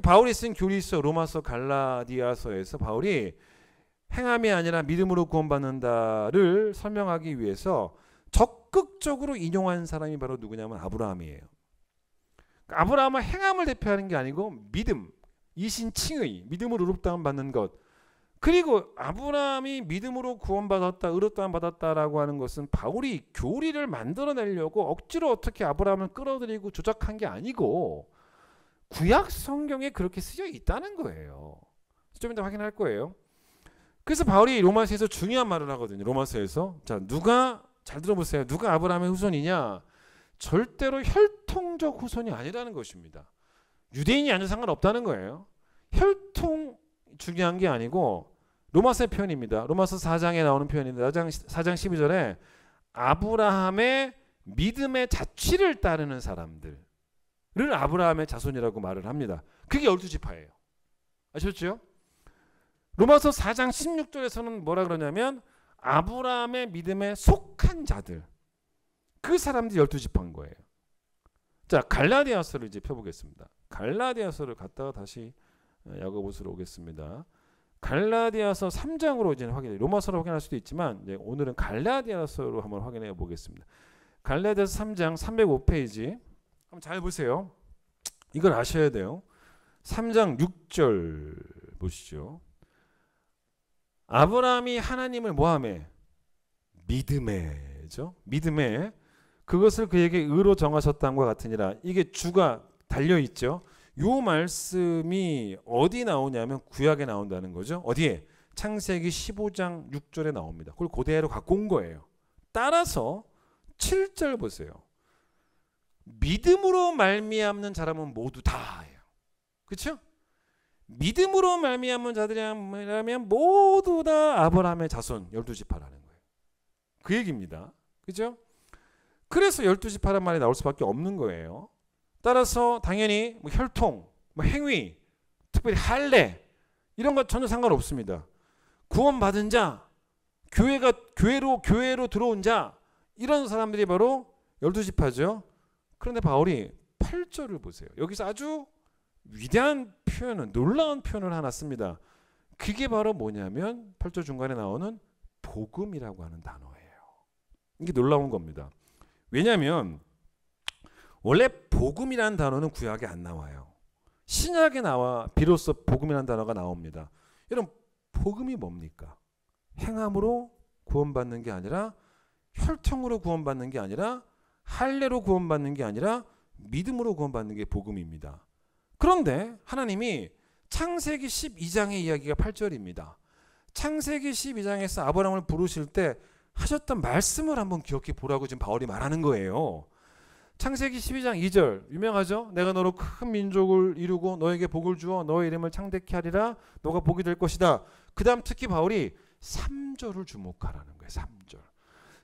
바울이 쓴 교리서, 로마서, 갈라디아서에서 바울이 행함이 아니라 믿음으로 구원받는다를 설명하기 위해서 적극적으로 인용한 사람이 바로 누구냐면 아브라함이에요. 아브라함은 행함을 대표하는 게 아니고 믿음, 이신칭의, 믿음으로 의롭다함 받는 것. 그리고 아브라함이 믿음으로 구원받았다, 의롭다함 받았다라고 하는 것은 바울이 교리를 만들어내려고 억지로 어떻게 아브라함을 끌어들이고 조작한 게 아니고 구약 성경에 그렇게 쓰여 있다는 거예요. 좀 이따 확인할 거예요. 그래서 바울이 로마서에서 중요한 말을 하거든요. 로마서에서 자, 누가 잘 들어보세요. 누가 아브라함의 후손이냐? 절대로 혈통적 후손이 아니라는 것입니다. 유대인이 아니라 상관없다는 거예요. 혈통 중요한 게 아니고 로마서의 표현입니다. 로마서 4장에 나오는 표현인데 4장 12절에 아브라함의 믿음의 자취를 따르는 사람들을 아브라함의 자손이라고 말을 합니다. 그게 12지파예요. 아셨죠? 로마서 4장 16절에서는 뭐라 그러냐면 아브라함의 믿음에 속한 자들, 그 사람들이 12지파인 거예요. 자, 갈라디아서를 이제 펴보겠습니다. 갈라디아서를 갔다가 다시 야고보서로 오겠습니다. 갈라디아서 3장으로 이제 확인해. 로마서로 확인할 수도 있지만 이제 오늘은 갈라디아서로 한번 확인해 보겠습니다. 갈라디아서 3장 305페이지 한번 잘 보세요. 이걸 아셔야 돼요. 3장 6절 보시죠. 아브라함이 하나님을 뭐하매? 믿음에죠. 믿음에 그것을 그에게 의로 정하셨다는 것 같으니라. 이게 주가 달려있죠. 요 말씀이 어디 나오냐면 구약에 나온다는 거죠. 어디에? 창세기 15장 6절에 나옵니다. 그걸 그대로 갖고 온 거예요. 따라서 7절 보세요. 믿음으로 말미암는 사람은 모두 다예요. 그렇죠? 믿음으로 말미암은 자들이라면 모두 다 아브라함의 자손 12지파라는 거예요. 그 얘기입니다. 그렇죠? 그래서 12지파란 말이 나올 수밖에 없는 거예요. 따라서 당연히 뭐 혈통, 뭐 행위, 특별히 할례 이런 것 전혀 상관없습니다. 구원받은 자, 교회로 들어온 자 이런 사람들이 바로 12지파죠. 그런데 바울이 8절을 보세요. 여기서 아주 위대한 표현은 놀라운 표현을 하나 씁니다. 그게 바로 뭐냐면 8절 중간에 나오는 복음이라고 하는 단어예요. 이게 놀라운 겁니다. 왜냐하면 원래 복음이라는 단어는 구약에 안 나와요. 신약에 나와 비로소 복음이라는 단어가 나옵니다. 여러분 복음이 뭡니까? 행함으로 구원받는 게 아니라 혈통으로 구원받는 게 아니라 할례로 구원받는 게 아니라 믿음으로 구원받는 게 복음입니다. 그런데 하나님이 창세기 12장의 이야기가 8절입니다. 창세기 12장에서 아브라함을 부르실 때 하셨던 말씀을 한번 기억해 보라고 지금 바울이 말하는 거예요. 창세기 12장 2절 유명하죠. 내가 너로 큰 민족을 이루고 너에게 복을 주어 너의 이름을 창대케 하리라. 너가 복이 될 것이다. 그 다음 특히 바울이 3절을 주목하라는 거예요. 3절.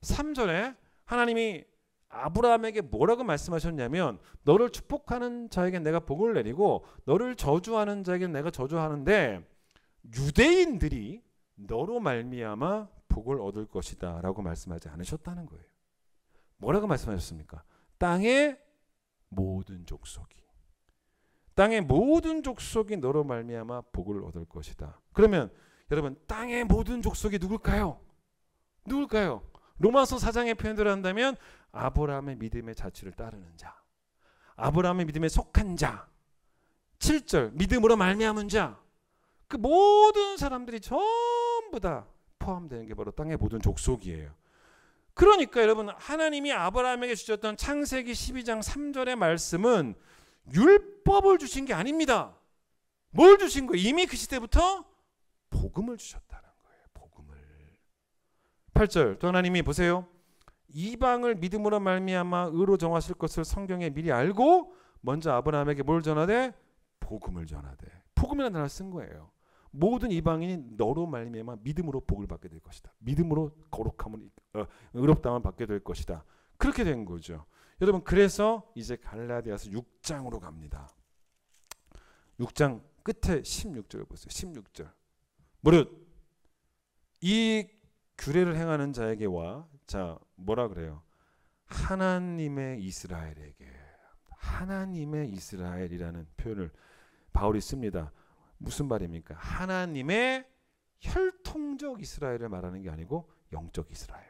3절에 하나님이 아브라함에게 뭐라고 말씀하셨냐면 너를 축복하는 자에게 내가 복을 내리고 너를 저주하는 자에게 내가 저주하는데 유대인들이 너로 말미암아 복을 얻을 것이다 라고 말씀하지 않으셨다는 거예요. 뭐라고 말씀하셨습니까? 땅의 모든 족속이 너로 말미암아 복을 얻을 것이다. 그러면 여러분 땅의 모든 족속이 누굴까요? 로마서 4장의 표현대로 한다면 아브라함의 믿음의 자취를 따르는 자, 아브라함의 믿음에 속한 자, 7절 믿음으로 말미암은 자, 그 모든 사람들이 전부 다 포함되는 게 바로 땅의 모든 족속이에요. 그러니까 여러분 하나님이 아브라함에게 주셨던 창세기 12장 3절의 말씀은 율법을 주신 게 아닙니다. 뭘 주신 거예요? 이미 그 시대부터 복음을 주셨다는 거예요. 복음을. 8절 또 하나님이 보세요. 이방을 믿음으로 말미암아 의로 정하실 것을 성경에 미리 알고 먼저 아브라함에게 뭘 전하되? 복음을 전하되. 복음이라는 단어를 쓴 거예요. 모든 이방인이 너로 말미암아 믿음으로 복을 받게 될 것이다. 믿음으로 거룩함을 의롭다함을 받게 될 것이다. 그렇게 된 거죠. 여러분 그래서 이제 갈라디아서 6장으로 갑니다. 6장 끝에 16절 보세요. 16절. 무릇 이 규례를 행하는 자에게와 자 뭐라 그래요? 하나님의 이스라엘에게. 하나님의 이스라엘이라는 표현을 바울이 씁니다. 무슨 말입니까? 하나님의 혈통적 이스라엘을 말하는 게 아니고 영적 이스라엘.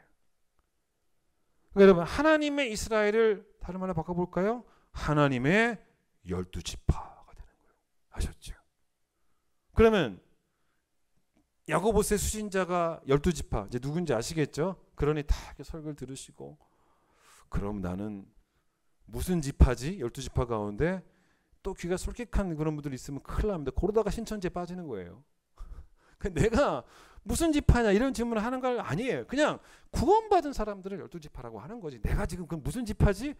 그러니까 여러분 하나님의 이스라엘을 다른 말로 바꿔볼까요? 하나님의 12지파가 되는 거예요. 아셨죠? 그러면 야고보스의 수신자가 12지파 이제 누군지 아시겠죠? 그러니 다 이렇게 설교를 들으시고 그럼 나는 무슨 지파지? 12지파 가운데 또 귀가 솔깃한 그런 분들이 있으면 큰일 납니다. 그러다가 신천지에 빠지는 거예요. 내가 무슨 지파냐 이런 질문을 하는 거 아니에요. 그냥 구원받은 사람들을 12지파라고 하는 거지. 내가 지금 그 무슨 지파지?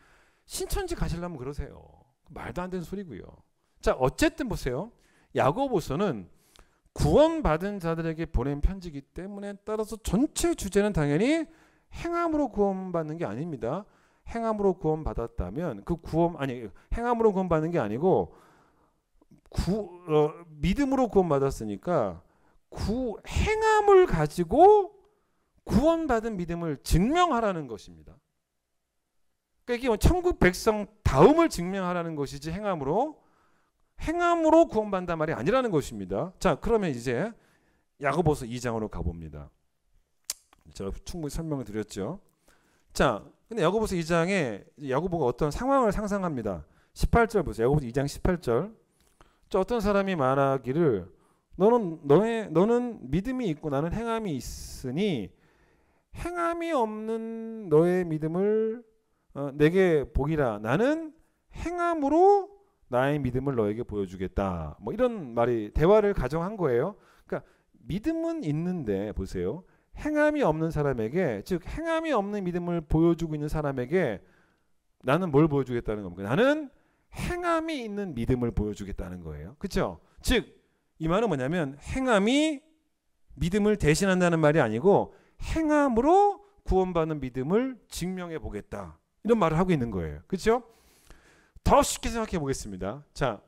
신천지 가시려면 그러세요. 말도 안 되는 소리고요. 자 어쨌든 보세요. 야고보서는 구원받은 자들에게 보낸 편지이기 때문에 따라서 전체 주제는 당연히 행함으로 구원받는 게 아닙니다. 행함으로 구원받았다면 그 행함으로 구원받는 게 아니고 믿음으로 구원받았으니까 행함을 가지고 구원받은 믿음을 증명하라는 것입니다. 그러니까 이게 천국 백성 다움을 증명하라는 것이지 행함으로 구원받는단 말이 아니라는 것입니다. 자 그러면 이제 야고보서 2장으로 가봅니다. 제가 충분히 설명을 드렸죠. 자 근데 야고보서 2장에 야고보가 어떤 상황을 상상합니다. 18절 보세요. 야고보서 2장 18절. 저 어떤 사람이 말하기를 너는 믿음이 있고 나는 행함이 있으니 행함이 없는 너의 믿음을 내게 보기라. 나는 행함으로 나의 믿음을 너에게 보여주겠다. 뭐 이런 말이 대화를 가정한 거예요. 그러니까 믿음은 있는데 보세요. 행함이 없는 사람에게 즉 행함이 없는 믿음을 보여주고 있는 사람에게 나는 뭘 보여주겠다는 겁니까? 나는 행함이 있는 믿음을 보여주겠다는 거예요. 그렇죠? 즉 이 말은 뭐냐면 행함이 믿음을 대신한다는 말이 아니고 행함으로 구원받는 믿음을 증명해 보겠다. 이런 말을 하고 있는 거예요. 그렇죠? 더 쉽게 생각해 보겠습니다. 자,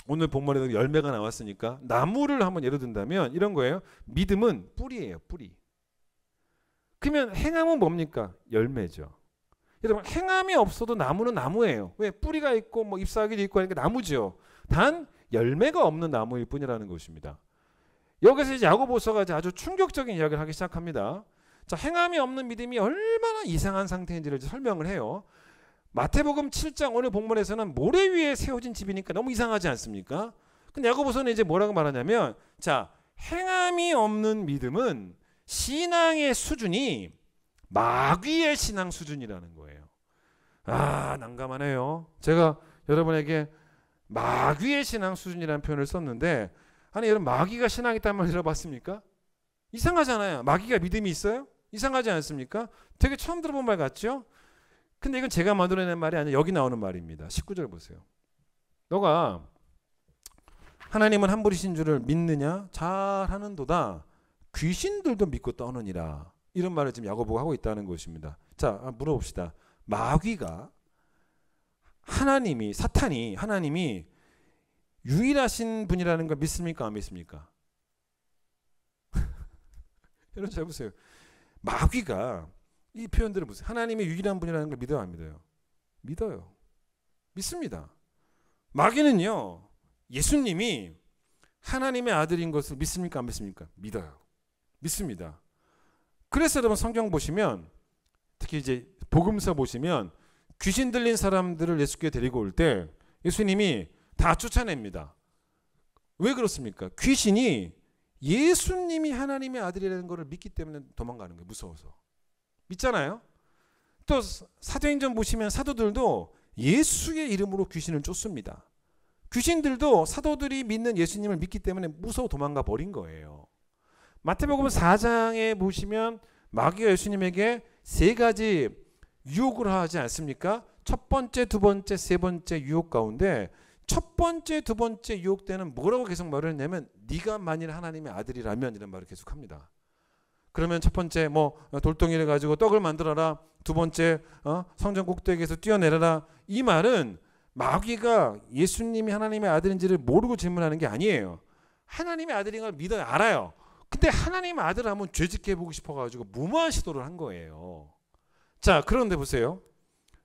오늘 본문에도 열매가 나왔으니까 나무를 한번 예로 든다면 이런 거예요. 믿음은 뿌리예요. 뿌리. 그러면 행함은 뭡니까? 열매죠. 여러분 행함이 없어도 나무는 나무예요. 왜? 뿌리가 있고 뭐 잎사귀도 있고 하니까 나무죠. 단 열매가 없는 나무일 뿐이라는 것입니다. 여기서 이제 야고보서가 아주 충격적인 이야기를 하기 시작합니다. 자, 행함이 없는 믿음이 얼마나 이상한 상태인지를 설명을 해요. 마태복음 7장 오늘 본문에서는 모래 위에 세워진 집이니까 너무 이상하지 않습니까? 근데 야고보서는 이제 뭐라고 말하냐면 자, 행함이 없는 믿음은 신앙의 수준이 마귀의 신앙 수준이라는 거예요. 아, 난감하네요. 제가 여러분에게 마귀의 신앙 수준이라는 표현을 썼는데 아니 여러분 마귀가 신앙 있다는 말 들어봤습니까? 이상하잖아요. 마귀가 믿음이 있어요? 이상하지 않습니까? 되게 처음 들어본 말 같죠? 근데 이건 제가 만들어낸 말이 아니라 여기 나오는 말입니다. 19절 보세요. 너가 하나님은 한 분이신 줄을 믿느냐? 잘하는도다. 귀신들도 믿고 떠느니라. 이런 말을 지금 야고보가 하고 있다는 것입니다. 자, 물어봅시다. 마귀가 하나님이 유일하신 분이라는 걸 믿습니까? 안 믿습니까? 여러분 잘 보세요. 마귀가 이 표현들을 보세요. 하나님이 유일한 분이라는 걸 믿어요? 안 믿어요? 믿어요. 믿습니다. 마귀는요. 예수님이 하나님의 아들인 것을 믿습니까? 안 믿습니까? 믿어요. 믿습니다. 그래서 여러분 성경 보시면 특히 이제 복음서 보시면 귀신 들린 사람들을 예수께 데리고 올 때 예수님이 다 쫓아냅니다. 왜 그렇습니까? 귀신이 예수님이 하나님의 아들이라는 것을 믿기 때문에 도망가는 거예요. 무서워서. 믿잖아요. 또 사도행전 보시면 사도들도 예수의 이름으로 귀신을 쫓습니다. 귀신들도 사도들이 믿는 예수님을 믿기 때문에 무서워 도망가 버린 거예요. 마태복음 4장에 보시면 마귀가 예수님에게 세 가지 유혹을 하지 않습니까? 첫 번째, 두 번째, 세 번째 유혹 가운데 첫 번째, 두 번째 유혹 때는 뭐라고 계속 말을 했냐면 네가 만일 하나님의 아들이라면 이런 말을 계속합니다. 그러면 첫 번째 뭐 돌덩이를 가지고 떡을 만들어라. 두 번째 성전 꼭대기에서 뛰어내려라. 이 말은 마귀가 예수님이 하나님의 아들인지를 모르고 질문하는 게 아니에요. 하나님의 아들인 걸 믿어요. 알아요. 근데 하나님 아들 하면 죄짓게 해보고 싶어가지고 무모한 시도를 한 거예요. 자, 그런데 보세요.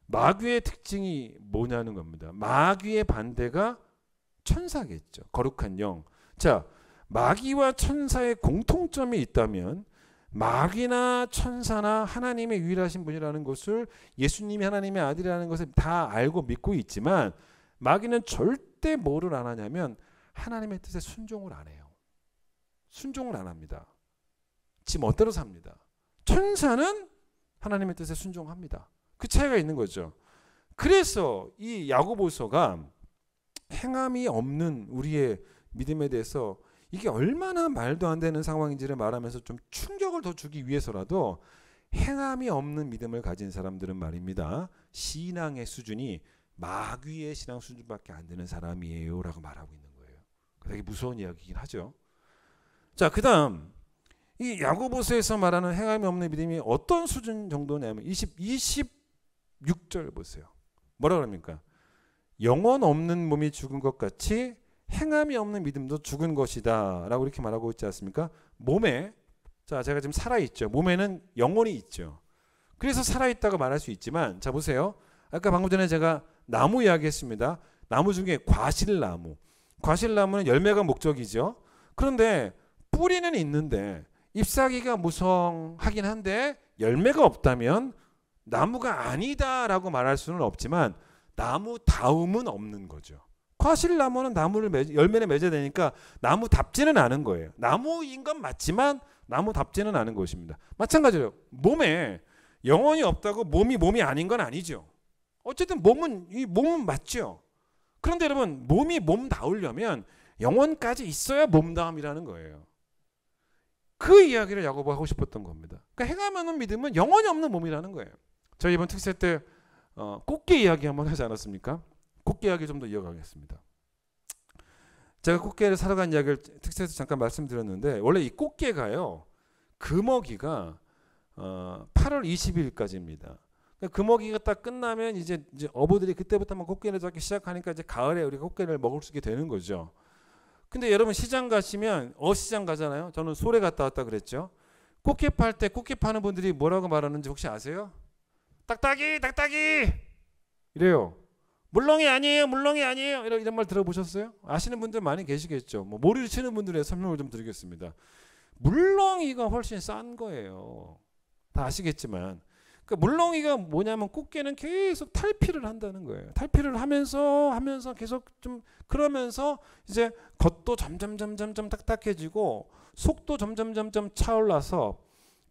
마귀의 특징이 뭐냐는 겁니다. 마귀의 반대가 천사겠죠. 거룩한 영. 자, 마귀와 천사의 공통점이 있다면 마귀나 천사나 하나님의 유일하신 분이라는 것을 예수님이 하나님의 아들이라는 것을 다 알고 믿고 있지만 마귀는 절대 뭐를 안 하냐면 하나님의 뜻에 순종을 안 해요. 순종을 안 합니다. 지 멋대로 삽니다. 천사는 하나님의 뜻에 순종합니다. 그 차이가 있는 거죠. 그래서 이 야고보서가 행함이 없는 우리의 믿음에 대해서 이게 얼마나 말도 안 되는 상황인지를 말하면서 좀 충격을 더 주기 위해서라도 행함이 없는 믿음을 가진 사람들은 말입니다. 신앙의 수준이 마귀의 신앙 수준밖에 안 되는 사람이에요 라고 말하고 있는 거예요. 되게 무서운 이야기이긴 하죠. 자, 그 다음 이 야고보서에서 말하는 행함이 없는 믿음이 어떤 수준 정도냐면 26절 보세요. 뭐라 그럽니까? 영혼 없는 몸이 죽은 것 같이 행함이 없는 믿음도 죽은 것이다 라고 이렇게 말하고 있지 않습니까? 몸에, 자, 제가 지금 살아있죠. 몸에는 영혼이 있죠. 그래서 살아있다고 말할 수 있지만, 자 보세요. 아까 방금 전에 제가 나무 이야기했습니다. 나무 중에 과실나무. 과실나무는 열매가 목적이죠. 그런데 뿌리는 있는데 잎사귀가 무성하긴 한데 열매가 없다면 나무가 아니다라고 말할 수는 없지만 나무다움은 없는 거죠. 과실나무는 열매를 맺어야 되니까 나무답지는 않은 거예요. 나무인 건 맞지만 나무답지는 않은 것입니다. 마찬가지로 몸에 영혼이 없다고 몸이 아닌 건 아니죠. 어쨌든 몸은 맞죠. 그런데 여러분 몸이 몸다우려면 영혼까지 있어야 몸다움이라는 거예요. 그 이야기를 야고보가 하고 싶었던 겁니다. 그러니까 행함 없는 믿음은 영혼이 없는 몸이라는 거예요. 저희 이번 특세 때 꽃게 이야기 한번 하지 않았습니까? 꽃게 이야기 좀 더 이어가겠습니다. 제가 꽃게를 사러 간 이야기를 특세에서 잠깐 말씀드렸는데 원래 이 꽃게가요. 금어기가 8월 20일까지입니다. 금어기가 딱 끝나면 이제 어부들이 그때부터 막 꽃게를 잡기 시작하니까 이제 가을에 우리가 꽃게를 먹을 수 있게 되는 거죠. 근데 여러분 시장 가시면 어시장 가잖아요. 저는 소래 갔다 왔다 그랬죠. 꽃게 팔 때 꽃게 파는 분들이 뭐라고 말하는지 혹시 아세요? 딱딱이 이래요. 물렁이 아니에요. 이런 말 들어보셨어요? 아시는 분들 많이 계시겠죠. 뭐 머리를 치는 분들의 설명을 좀 드리겠습니다. 물렁이가 훨씬 싼 거예요. 다 아시겠지만. 그러니까 물렁이가 뭐냐면 꽃게는 계속 탈피를 한다는 거예요. 탈피를 하면서 계속 좀 그러면서 이제 겉도 점점 딱딱해지고 속도 점점 차올라서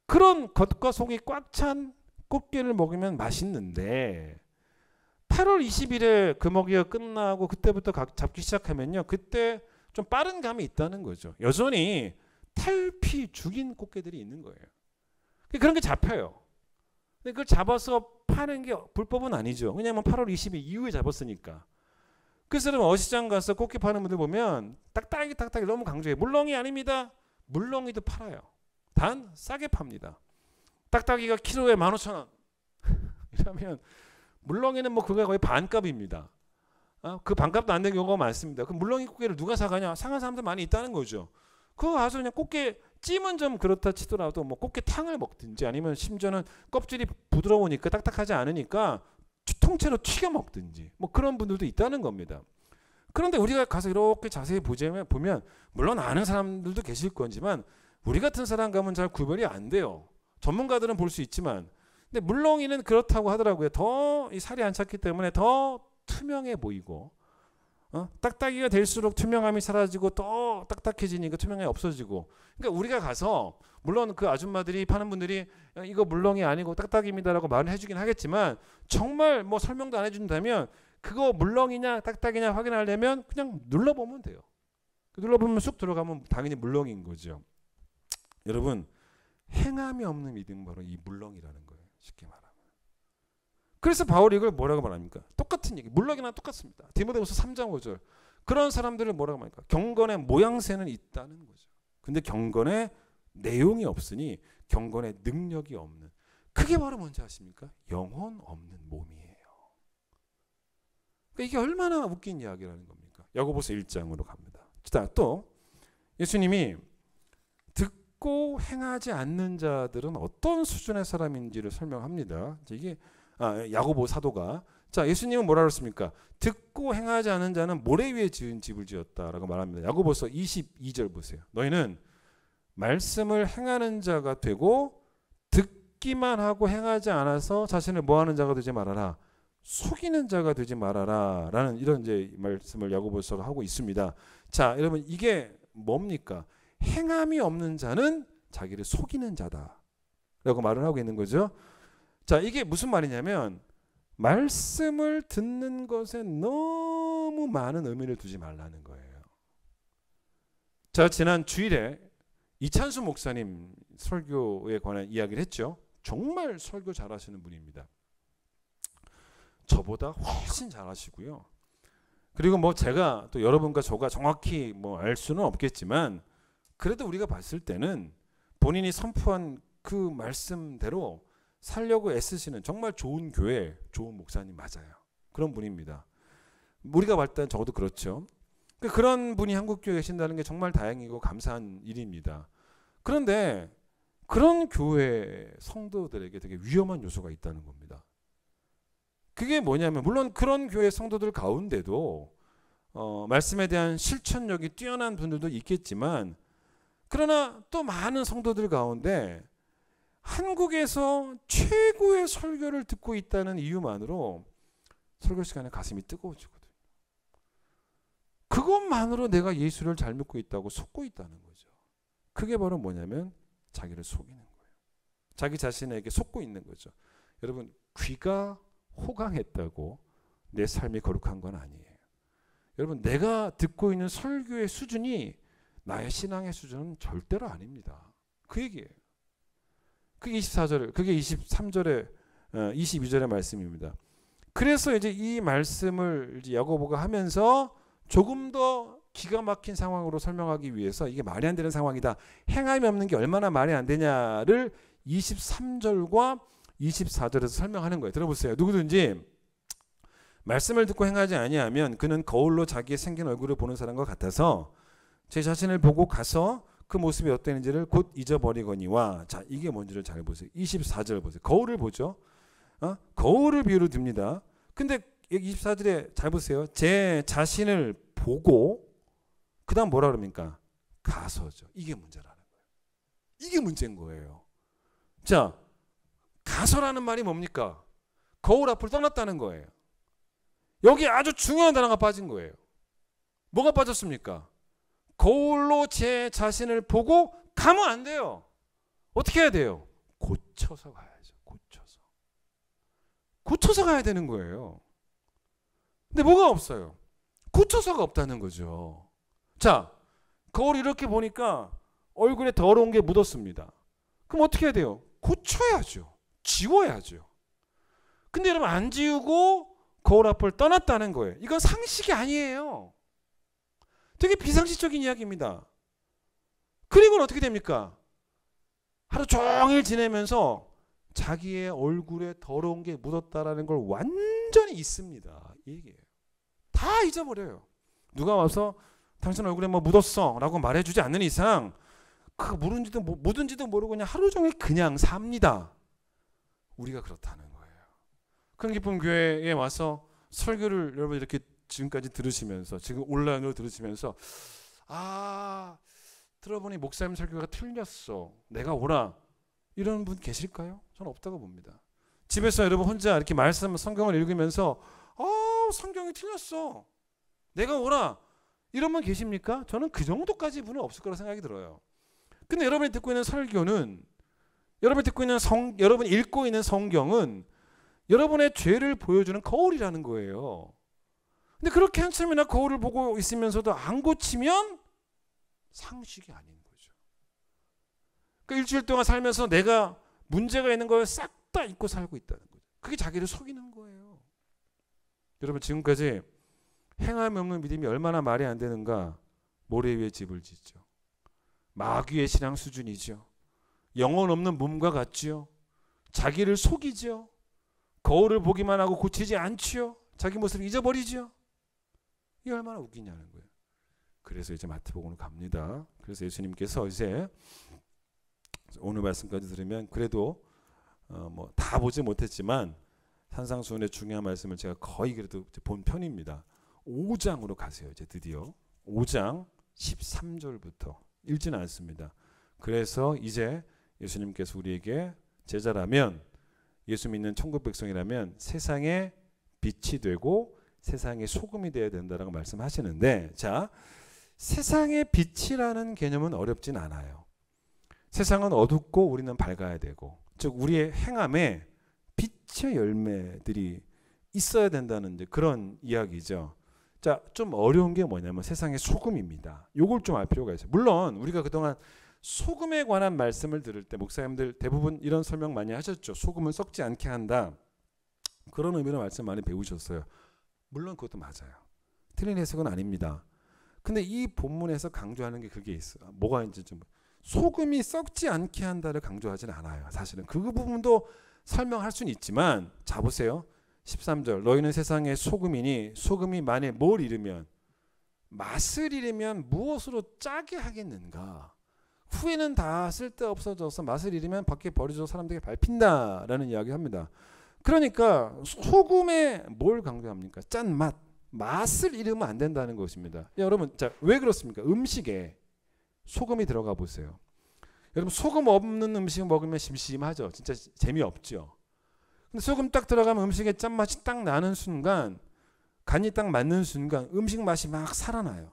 그런 겉과 속이 꽉 찬 꽃게를 먹으면 맛있는데 8월 20일에 금어기가 끝나고 그때부터 잡기 시작하면요. 그때 좀 빠른 감이 있다는 거죠. 여전히 탈피 죽인 꽃게들이 있는 거예요. 그런 게 잡혀요. 근데 그걸 잡아서 파는 게 불법은 아니죠. 왜냐하면 8월 20일 이후에 잡았으니까. 그래서 여러분 어시장 가서 꽃게 파는 분들 보면 딱딱이 너무 강조해요. 물렁이 아닙니다. 물렁이도 팔아요. 단 싸게 팝니다. 딱딱이가 키로에 15,000원 이러면 물렁이는 뭐 그거 거의 반값입니다. 그 반값도 안 되는 경우가 많습니다. 그 물렁이 꽃게를 누가 사가냐? 상한 사람들 많이 있다는 거죠. 그거 가서 그냥 꽃게 찜은 좀 그렇다 치더라도 뭐 꽃게탕을 먹든지 아니면 심지어는 껍질이 부드러우니까 딱딱하지 않으니까 통째로 튀겨 먹든지 뭐 그런 분들도 있다는 겁니다. 그런데 우리가 가서 이렇게 자세히 보면 물론 아는 사람들도 계실 거지만 우리 같은 사람 가면 잘 구별이 안 돼요. 전문가들은 볼 수 있지만 근데 물렁이는 그렇다고 하더라고요. 더 이 살이 안 찼기 때문에 더 투명해 보이고 딱딱이가 될수록 투명함이 사라지고 더 딱딱해지니까 투명함이 없어지고 그러니까 우리가 가서 물론 그 아줌마들이 파는 분들이 이거 물렁이 아니고 딱딱입니다라고 말을 해주긴 하겠지만 정말 뭐 설명도 안 해준다면 그거 물렁이냐 딱딱이냐 확인하려면 그냥 눌러보면 돼요. 눌러보면 쑥 들어가면 당연히 물렁인 거죠. 여러분 행함이 없는 믿음은 바로 이 물렁이라는 거예요. 쉽게 말하면. 그래서 바울이 이걸 뭐라고 말합니까? 똑같은 얘기. 물렁이나 똑같습니다. 디모데후서 3장 5절. 그런 사람들을 뭐라고 말합니까? 경건의 모양새는 있다는 거죠. 근데 경건의 내용이 없으니 경건의 능력이 없는. 그게 바로 뭔지 아십니까? 영혼 없는 몸이에요. 그러니까 이게 얼마나 웃긴 이야기라는 겁니까? 야고보서 1장으로 갑니다. 자, 또 예수님이 듣고 행하지 않는 자들은 어떤 수준의 사람인지를 설명합니다. 이게 야고보 사도가 예수님은 뭐라 그랬습니까? 듣고 행하지 않은 자는 모래 위에 지은 집을 지었다라고 말합니다. 야고보서 22절 보세요. 너희는 말씀을 행하는 자가 되고 듣기만 하고 행하지 않아서 자신을 뭐하는 자가 되지 말아라. 속이는 자가 되지 말아라 라는 이런 이제 말씀을 야고보서가 하고 있습니다. 자, 여러분 이게 뭡니까? 행함이 없는 자는 자기를 속이는 자다 라고 말을 하고 있는 거죠. 자, 이게 무슨 말이냐면 말씀을 듣는 것에 너무 많은 의미를 두지 말라는 거예요. 자, 지난 주일에 이찬수 목사님 설교에 관한 이야기를 했죠. 정말 설교 잘하시는 분입니다. 저보다 훨씬 잘하시고요. 그리고 뭐 제가 또 여러분과 저가 정확히 뭐 알 수는 없겠지만 그래도 우리가 봤을 때는 본인이 선포한 그 말씀대로 살려고 애쓰시는 정말 좋은 교회, 좋은 목사님 맞아요. 그런 분입니다. 우리가 봤을 땐 적어도 그렇죠. 그런 분이 한국교회에 계신다는 게 정말 다행이고 감사한 일입니다. 그런데 그런 교회 성도들에게 되게 위험한 요소가 있다는 겁니다. 그게 뭐냐면 물론 그런 교회 성도들 가운데도 말씀에 대한 실천력이 뛰어난 분들도 있겠지만 그러나 또 많은 성도들 가운데 한국에서 최고의 설교를 듣고 있다는 이유만으로 설교 시간에 가슴이 뜨거워지거든요. 그것만으로 내가 예수를 잘 믿고 있다고 속고 있다는 거죠. 그게 바로 뭐냐면 자기를 속이는 거예요. 자기 자신에게 속고 있는 거죠. 여러분 귀가 호강했다고 내 삶이 거룩한 건 아니에요. 여러분 내가 듣고 있는 설교의 수준이 나의 신앙의 수준은 절대로 아닙니다. 그 얘기예요. 그게 24절, 그게 23절에 22절의 말씀입니다. 그래서 이제 이 말씀을 이제 야고보가 하면서 조금 더 기가 막힌 상황으로 설명하기 위해서 이게 말이 안 되는 상황이다. 행함이 없는 게 얼마나 말이 안 되냐를 23절과 24절에서 설명하는 거예요. 들어보세요. 누구든지 말씀을 듣고 행하지 아니하면 그는 거울로 자기의 생긴 얼굴을 보는 사람과 같아서 제 자신을 보고 가서 그 모습이 어땠는지를 곧 잊어버리거니와. 자, 이게 뭔지를 잘 보세요. 24절 보세요. 거울을 보죠. 거울을 비유로 듭니다. 근데 24절에 잘 보세요. 제 자신을 보고 그 다음 뭐라 그럽니까? 가서죠. 이게 문제라는 거예요. 이게 문제인 거예요. 자, 가서라는 말이 뭡니까? 거울 앞을 떠났다는 거예요. 여기 아주 중요한 단어가 빠진 거예요. 뭐가 빠졌습니까? 거울로 제 자신을 보고 가면 안 돼요. 어떻게 해야 돼요? 고쳐서 가야죠. 고쳐서 가야 되는 거예요. 근데 뭐가 없어요? 고쳐서가 없다는 거죠. 자, 거울 이렇게 보니까 얼굴에 더러운 게 묻었습니다. 그럼 어떻게 해야 돼요? 고쳐야죠. 지워야죠. 근데 여러분 안 지우고 거울 앞을 떠났다는 거예요. 이건 상식이 아니에요. 되게 비상식적인 이야기입니다. 그리고는 어떻게 됩니까? 하루 종일 지내면서 자기의 얼굴에 더러운 게 묻었다라는 걸 완전히 잊습니다. 이 얘기예요. 다 잊어버려요. 누가 와서 당신 얼굴에 뭐 묻었어 라고 말해주지 않는 이상 그 묻은지도 모르고 그냥 하루 종일 그냥 삽니다. 우리가 그렇다는 거예요. 큰 기쁨 교회에 와서 설교를 여러분 이렇게 지금까지 들으시면서 지금 온라인으로 들으시면서 들어보니 목사님 설교가 틀렸어. 내가 오라. 이런 분 계실까요? 저는 없다고 봅니다. 집에서 여러분 혼자 이렇게 말씀 성경을 읽으면서 성경이 틀렸어. 내가 오라. 이런 분 계십니까? 저는 그 정도까지 분은 없을 거라 생각이 들어요. 근데 여러분이 듣고 있는 설교는 여러분이 읽고 있는 성경은 여러분의 죄를 보여주는 거울이라는 거예요. 근데 그렇게 한참이나 거울을 보고 있으면서도 안 고치면 상식이 아닌 거죠. 그러니까 일주일 동안 살면서 내가 문제가 있는 걸 싹 다 잊고 살고 있다는 거죠. 그게 자기를 속이는 거예요. 여러분 지금까지 행함이 없는 믿음이 얼마나 말이 안 되는가. 모래 위에 집을 짓죠. 마귀의 신앙 수준이죠. 영혼 없는 몸과 같죠. 자기를 속이죠. 거울을 보기만 하고 고치지 않죠. 자기 모습을 잊어버리죠. 이게 얼마나 웃기냐는 거예요. 그래서 이제 마태복음으로 갑니다. 그래서 예수님께서 이제 오늘 말씀까지 들으면 그래도 뭐 다 보지 못했지만 산상수훈의 중요한 말씀을 제가 거의 그래도 본 편입니다. 5장으로 가세요. 이제 드디어 5장 13절부터 읽지는 않습니다. 그래서 이제 예수님께서 우리에게 제자라면, 예수 믿는 천국 백성이라면 세상의 빛이 되고 세상의 소금이 되어야 된다라고 말씀하시는데, 자, 세상의 빛이라는 개념은 어렵진 않아요. 세상은 어둡고 우리는 밝아야 되고, 즉 우리의 행함에 빛의 열매들이 있어야 된다는 이제 그런 이야기죠. 자, 좀 어려운 게 뭐냐면 세상의 소금입니다. 요걸 좀 알 필요가 있어요. 물론 우리가 그동안 소금에 관한 말씀을 들을 때 목사님들 대부분 이런 설명 많이 하셨죠. 소금은 썩지 않게 한다. 그런 의미로 말씀 많이 배우셨어요. 물론 그것도 맞아요. 틀린 해석은 아닙니다. 근데 이 본문에서 강조하는 게 그게 있어요. 뭐가 있는지 좀, 소금이 썩지 않게 한다를 강조하진 않아요. 사실은 그 부분도 설명할 수는 있지만, 자 보세요. 13절, 너희는 세상의 소금이니 소금이 만일 뭘 잃으면, 맛을 잃으면 무엇으로 짜게 하겠는가. 후에는 다 쓸데없어져서 맛을 잃으면 밖에 버려져 사람들에게 밟힌다라는 이야기합니다. 그러니까 소금에 뭘 강조합니까? 짠 맛, 맛을 잃으면 안 된다는 것입니다. 여러분, 자, 왜 그렇습니까? 음식에 소금이 들어가 보세요. 여러분, 소금 없는 음식 먹으면 심심하죠. 진짜 재미없죠. 근데 소금 딱 들어가면 음식에 짠맛이 딱 나는 순간, 간이 딱 맞는 순간 음식 맛이 막 살아나요.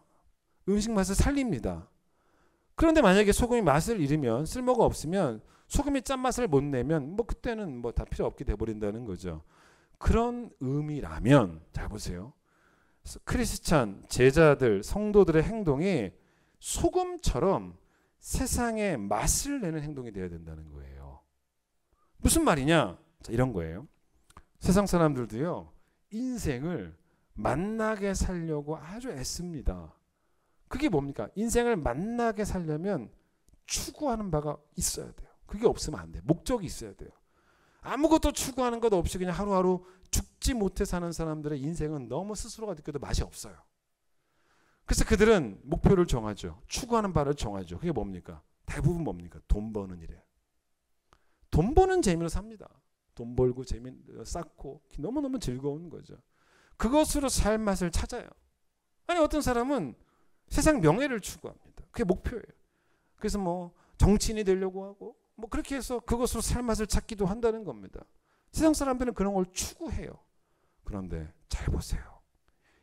음식 맛을 살립니다. 그런데 만약에 소금이 맛을 잃으면, 쓸모가 없으면, 소금이 짠맛을 못 내면 뭐 그때는 뭐 다 필요 없게 돼버린다는 거죠. 그런 의미라면, 잘 보세요. 크리스찬 제자들, 성도들의 행동이 소금처럼 세상에 맛을 내는 행동이 되어야 된다는 거예요. 무슨 말이냐? 자, 이런 거예요. 세상 사람들도요, 인생을 맛나게 살려고 아주 애씁니다. 그게 뭡니까? 인생을 맛나게 살려면 추구하는 바가 있어야 돼요. 그게 없으면 안 돼요. 목적이 있어야 돼요. 아무것도 추구하는 것 없이 그냥 하루하루 죽지 못해 사는 사람들의 인생은 너무 스스로가 느껴도 맛이 없어요. 그래서 그들은 목표를 정하죠. 추구하는 바를 정하죠. 그게 뭡니까? 대부분 뭡니까? 돈 버는 일이에요. 돈 버는 재미로 삽니다. 돈 벌고 재미 쌓고 너무너무 즐거운 거죠. 그것으로 살 맛을 찾아요. 아니, 어떤 사람은 세상 명예를 추구합니다. 그게 목표예요. 그래서 뭐 정치인이 되려고 하고 뭐 그렇게 해서 그것으로 살 맛을 찾기도 한다는 겁니다. 세상 사람들은 그런 걸 추구해요. 그런데 잘 보세요.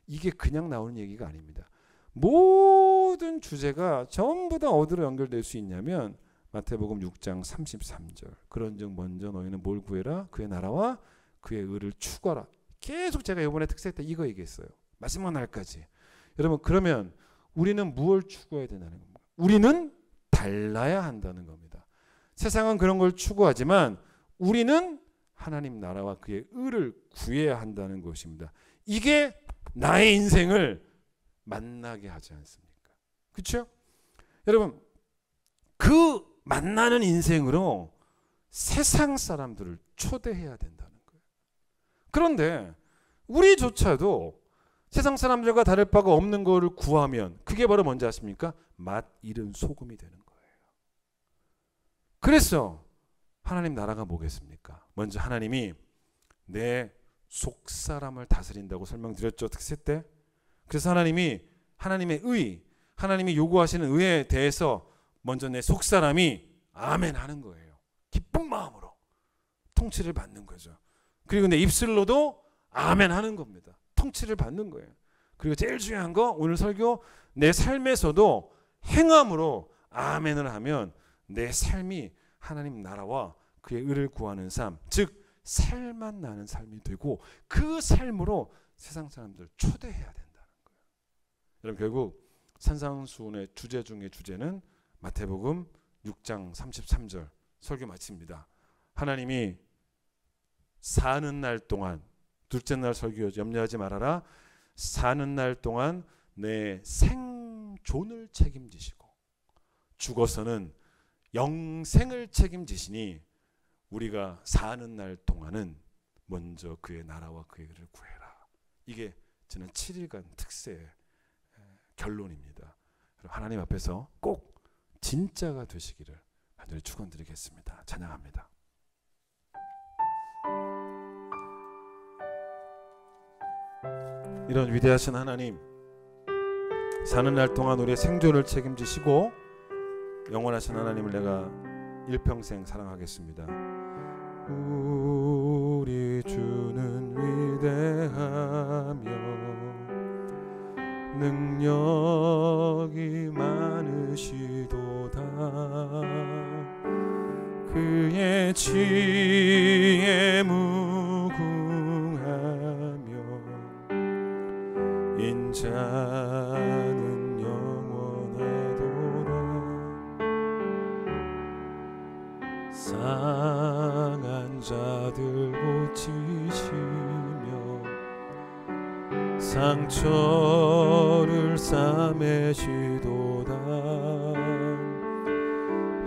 이게 그냥 나오는 얘기가 아닙니다. 모든 주제가 전부 다 어디로 연결될 수 있냐면 마태복음 6장 33절. 그런즉 먼저 너희는 뭘 구해라? 그의 나라와 그의 의를 추구하라. 계속 제가 이번에 특세 때 이거 얘기했어요. 마지막 날까지. 여러분, 그러면 우리는 무엇을 추구해야 되냐는 겁니다. 우리는 달라야 한다는 겁니다. 세상은 그런 걸 추구하지만 우리는 하나님 나라와 그의 의를 구해야 한다는 것입니다. 이게 나의 인생을 만나게 하지 않습니까? 그렇죠? 여러분, 그 만나는 인생으로 세상 사람들을 초대해야 된다는 거예요. 그런데 우리조차도 세상 사람들과 다를 바가 없는 것을 구하면 그게 바로 뭔지 아십니까? 맛 잃은 소금이 되는 거예요. 그래서 하나님 나라가 뭐겠습니까? 먼저 하나님이 내 속사람을 다스린다고 설명드렸죠, 특세 때. 그래서 하나님이 하나님의 의, 하나님이 요구하시는 의에 대해서 먼저 내 속사람이 아멘 하는 거예요. 기쁜 마음으로 통치를 받는 거죠. 그리고 내 입술로도 아멘 하는 겁니다. 통치를 받는 거예요. 그리고 제일 중요한 거, 오늘 설교, 내 삶에서도 행함으로 아멘을 하면 내 삶이 하나님 나라와 그의 의를 구하는 삶, 즉 살만 나는 삶이 되고 그 삶으로 세상 사람들 초대해야 된다는 거예요. 여러분, 결국 산상수훈의 주제 중의 주제는 마태복음 6장 33절 설교 마칩니다. 하나님이 사는 날 동안, 둘째 날 설교 염려하지 말아라. 사는 날 동안 내 생존을 책임지시고 죽어서는 영생을 책임지시니 우리가 사는 날 동안은 먼저 그의 나라와 그의 의를 구해라. 이게 저는 7일간 특세의 결론입니다. 하나님 앞에서 꼭 진짜가 되시기를 간절히 축원드리겠습니다. 찬양합니다. 이런 위대하신 하나님, 사는 날 동안 우리의 생존을 책임지시고 영원하신 하나님을 내가 일평생 사랑하겠습니다. 우리 주는 위대하며 능력이 많으시도다. 그의 지혜 무궁하며 인자는 영원하도다. 상한 자들 고치시며 상처를 싸매시도다.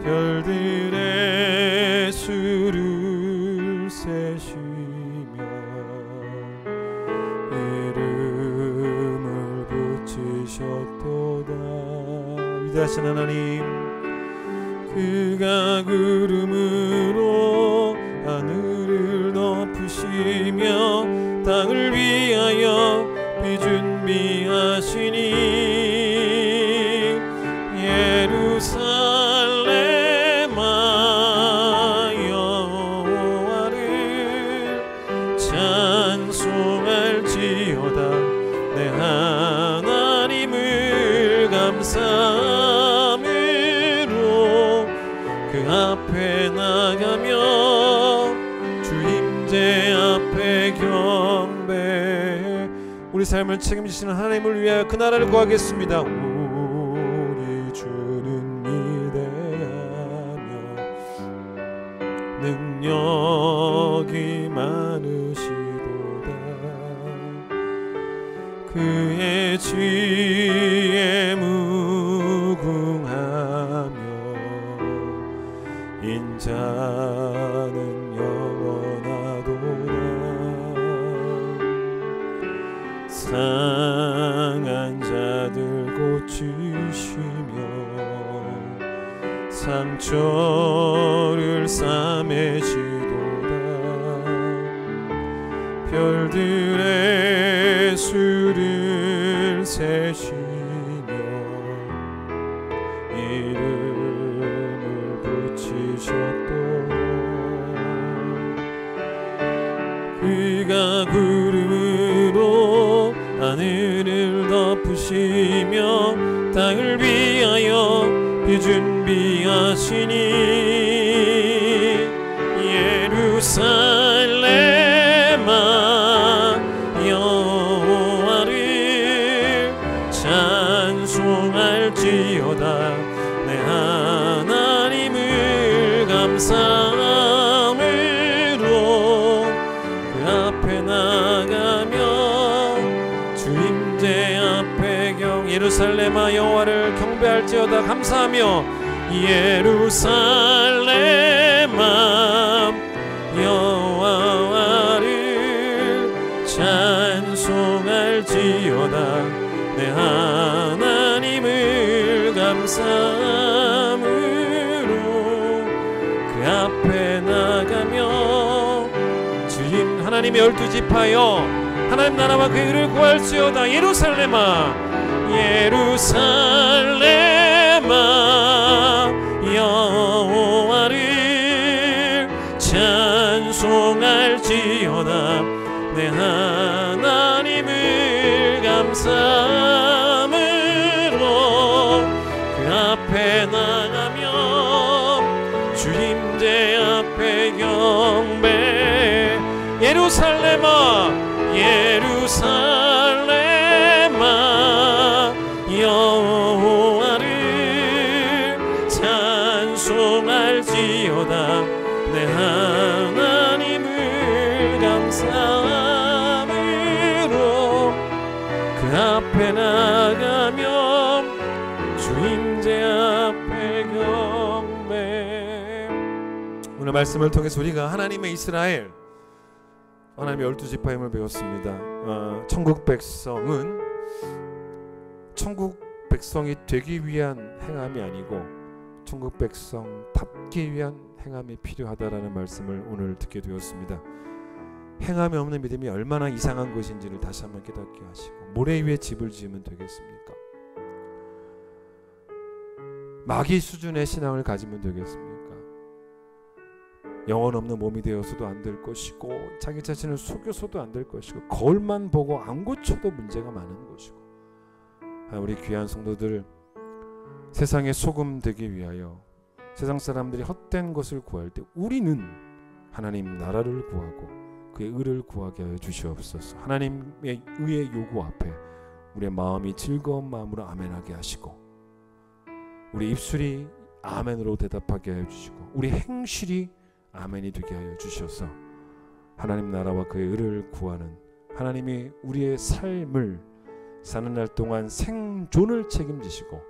별들의 수를 세시며 이름을 붙이셨도다. 위대하신 하나님, 그가 구름으로 하늘을 덮으시며 땅을 위하여 비 준비하시니 예루살렘아 여호와를 찬송할지어다. 내 하나님을 감사함으로 그 앞에 나가며 주 임재 앞에 경배해 우리 삶을 책임지시는 하나님을 위하여 그 나라를 구하겠습니다. 우리 주는 위대하며 능력이 많으시도다. 그의 지혜 무궁하며 인자는 영원하도다. 상한 자들 고치시며 상처를 싸매시도다. 별들의 수를 세시며 이름을 붙이셨도다. 그가 구름으로 하늘을 덮으시며 땅을 위하여 비 준비하시니 예루살렘아 여호와를 찬송할지어다. 내 하나님을 감사함으로 그 앞에 나가며 주 임재 앞에 예루살렘아 여호와를 경배할지어다. 감사하며 예루살렘아 여호와를 찬송할지어다. 내 하나님을 감사함으로 그 앞에 나가며 주님 하나님의 12지파여 하나님 나라와 그 의를 구할지어다. 예루살렘아 예루살렘아 여호와를 찬송할지어다. 내 하나님을 감사함으로 그 앞에 나가며 주 임재 앞에 경배. 예루살렘아 예루살렘아 여호와를 찬송할지어다. 내 하나님을 감사함으로 그 앞에 나가며 주 임재 앞에 경배. 오늘 말씀을 통해서 우리가 하나님의 이스라엘, 하나님의 12지파임을 배웠습니다. 천국 백성은 천국 백성이 되기 위한 행함이 아니고 천국 백성 답기 위한 행함이 필요하다라는 말씀을 오늘 듣게 되었습니다. 행함이 없는 믿음이 얼마나 이상한 것인지를 다시 한번 깨닫게 하시고, 모래 위에 집을 지으면 되겠습니까? 마귀 수준의 신앙을 가지면 되겠습니까? 영혼 없는 몸이 되어서도 안 될 것이고, 자기 자신을 속여서도 안 될 것이고, 거울만 보고 안 고쳐도 문제가 많은 것이고, 우리 귀한 성도들, 세상의 소금 되기 위하여 세상 사람들이 헛된 것을 구할 때 우리는 하나님 나라를 구하고 그의 의를 구하게 하여 주시옵소서. 하나님의 의의 요구 앞에 우리의 마음이 즐거운 마음으로 아멘하게 하시고, 우리 입술이 아멘으로 대답하게 하여 주시고, 우리 행실이 아멘이 되게 하여 주셔서 하나님 나라와 그의 의를 구하는, 하나님이 우리의 삶을 사는 날 동안 생존을 책임지시고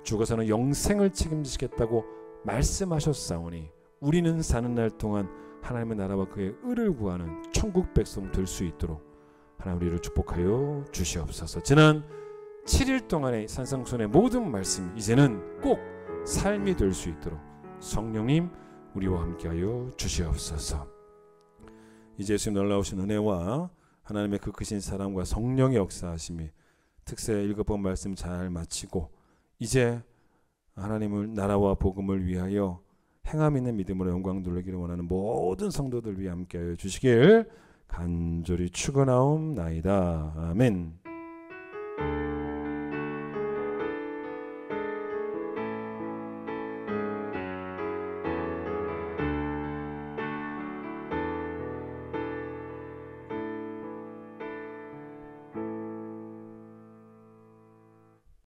죽어서는 영생을 책임지시겠다고 말씀하셨사오니, 우리는 사는 날 동안 하나님의 나라와 그의 의를 구하는 천국 백성 될 수 있도록 하나님 우리를 축복하여 주시옵소서. 지난 7일 동안의 산상순의 모든 말씀, 이제는 꼭 삶이 될 수 있도록 성령님 우리와 함께하여 주시옵소서. 이제 예수님 놀라우신 은혜와 하나님의 그 크신 사랑과 성령의 역사하심이 특세 7번 말씀 잘 마치고, 이제 하나님을 나라와 복음을 위하여 행함 있는 믿음으로 영광 돌리기를 원하는 모든 성도들 위해 함께하여 주시길 간절히 축원하옵나이다. 아멘.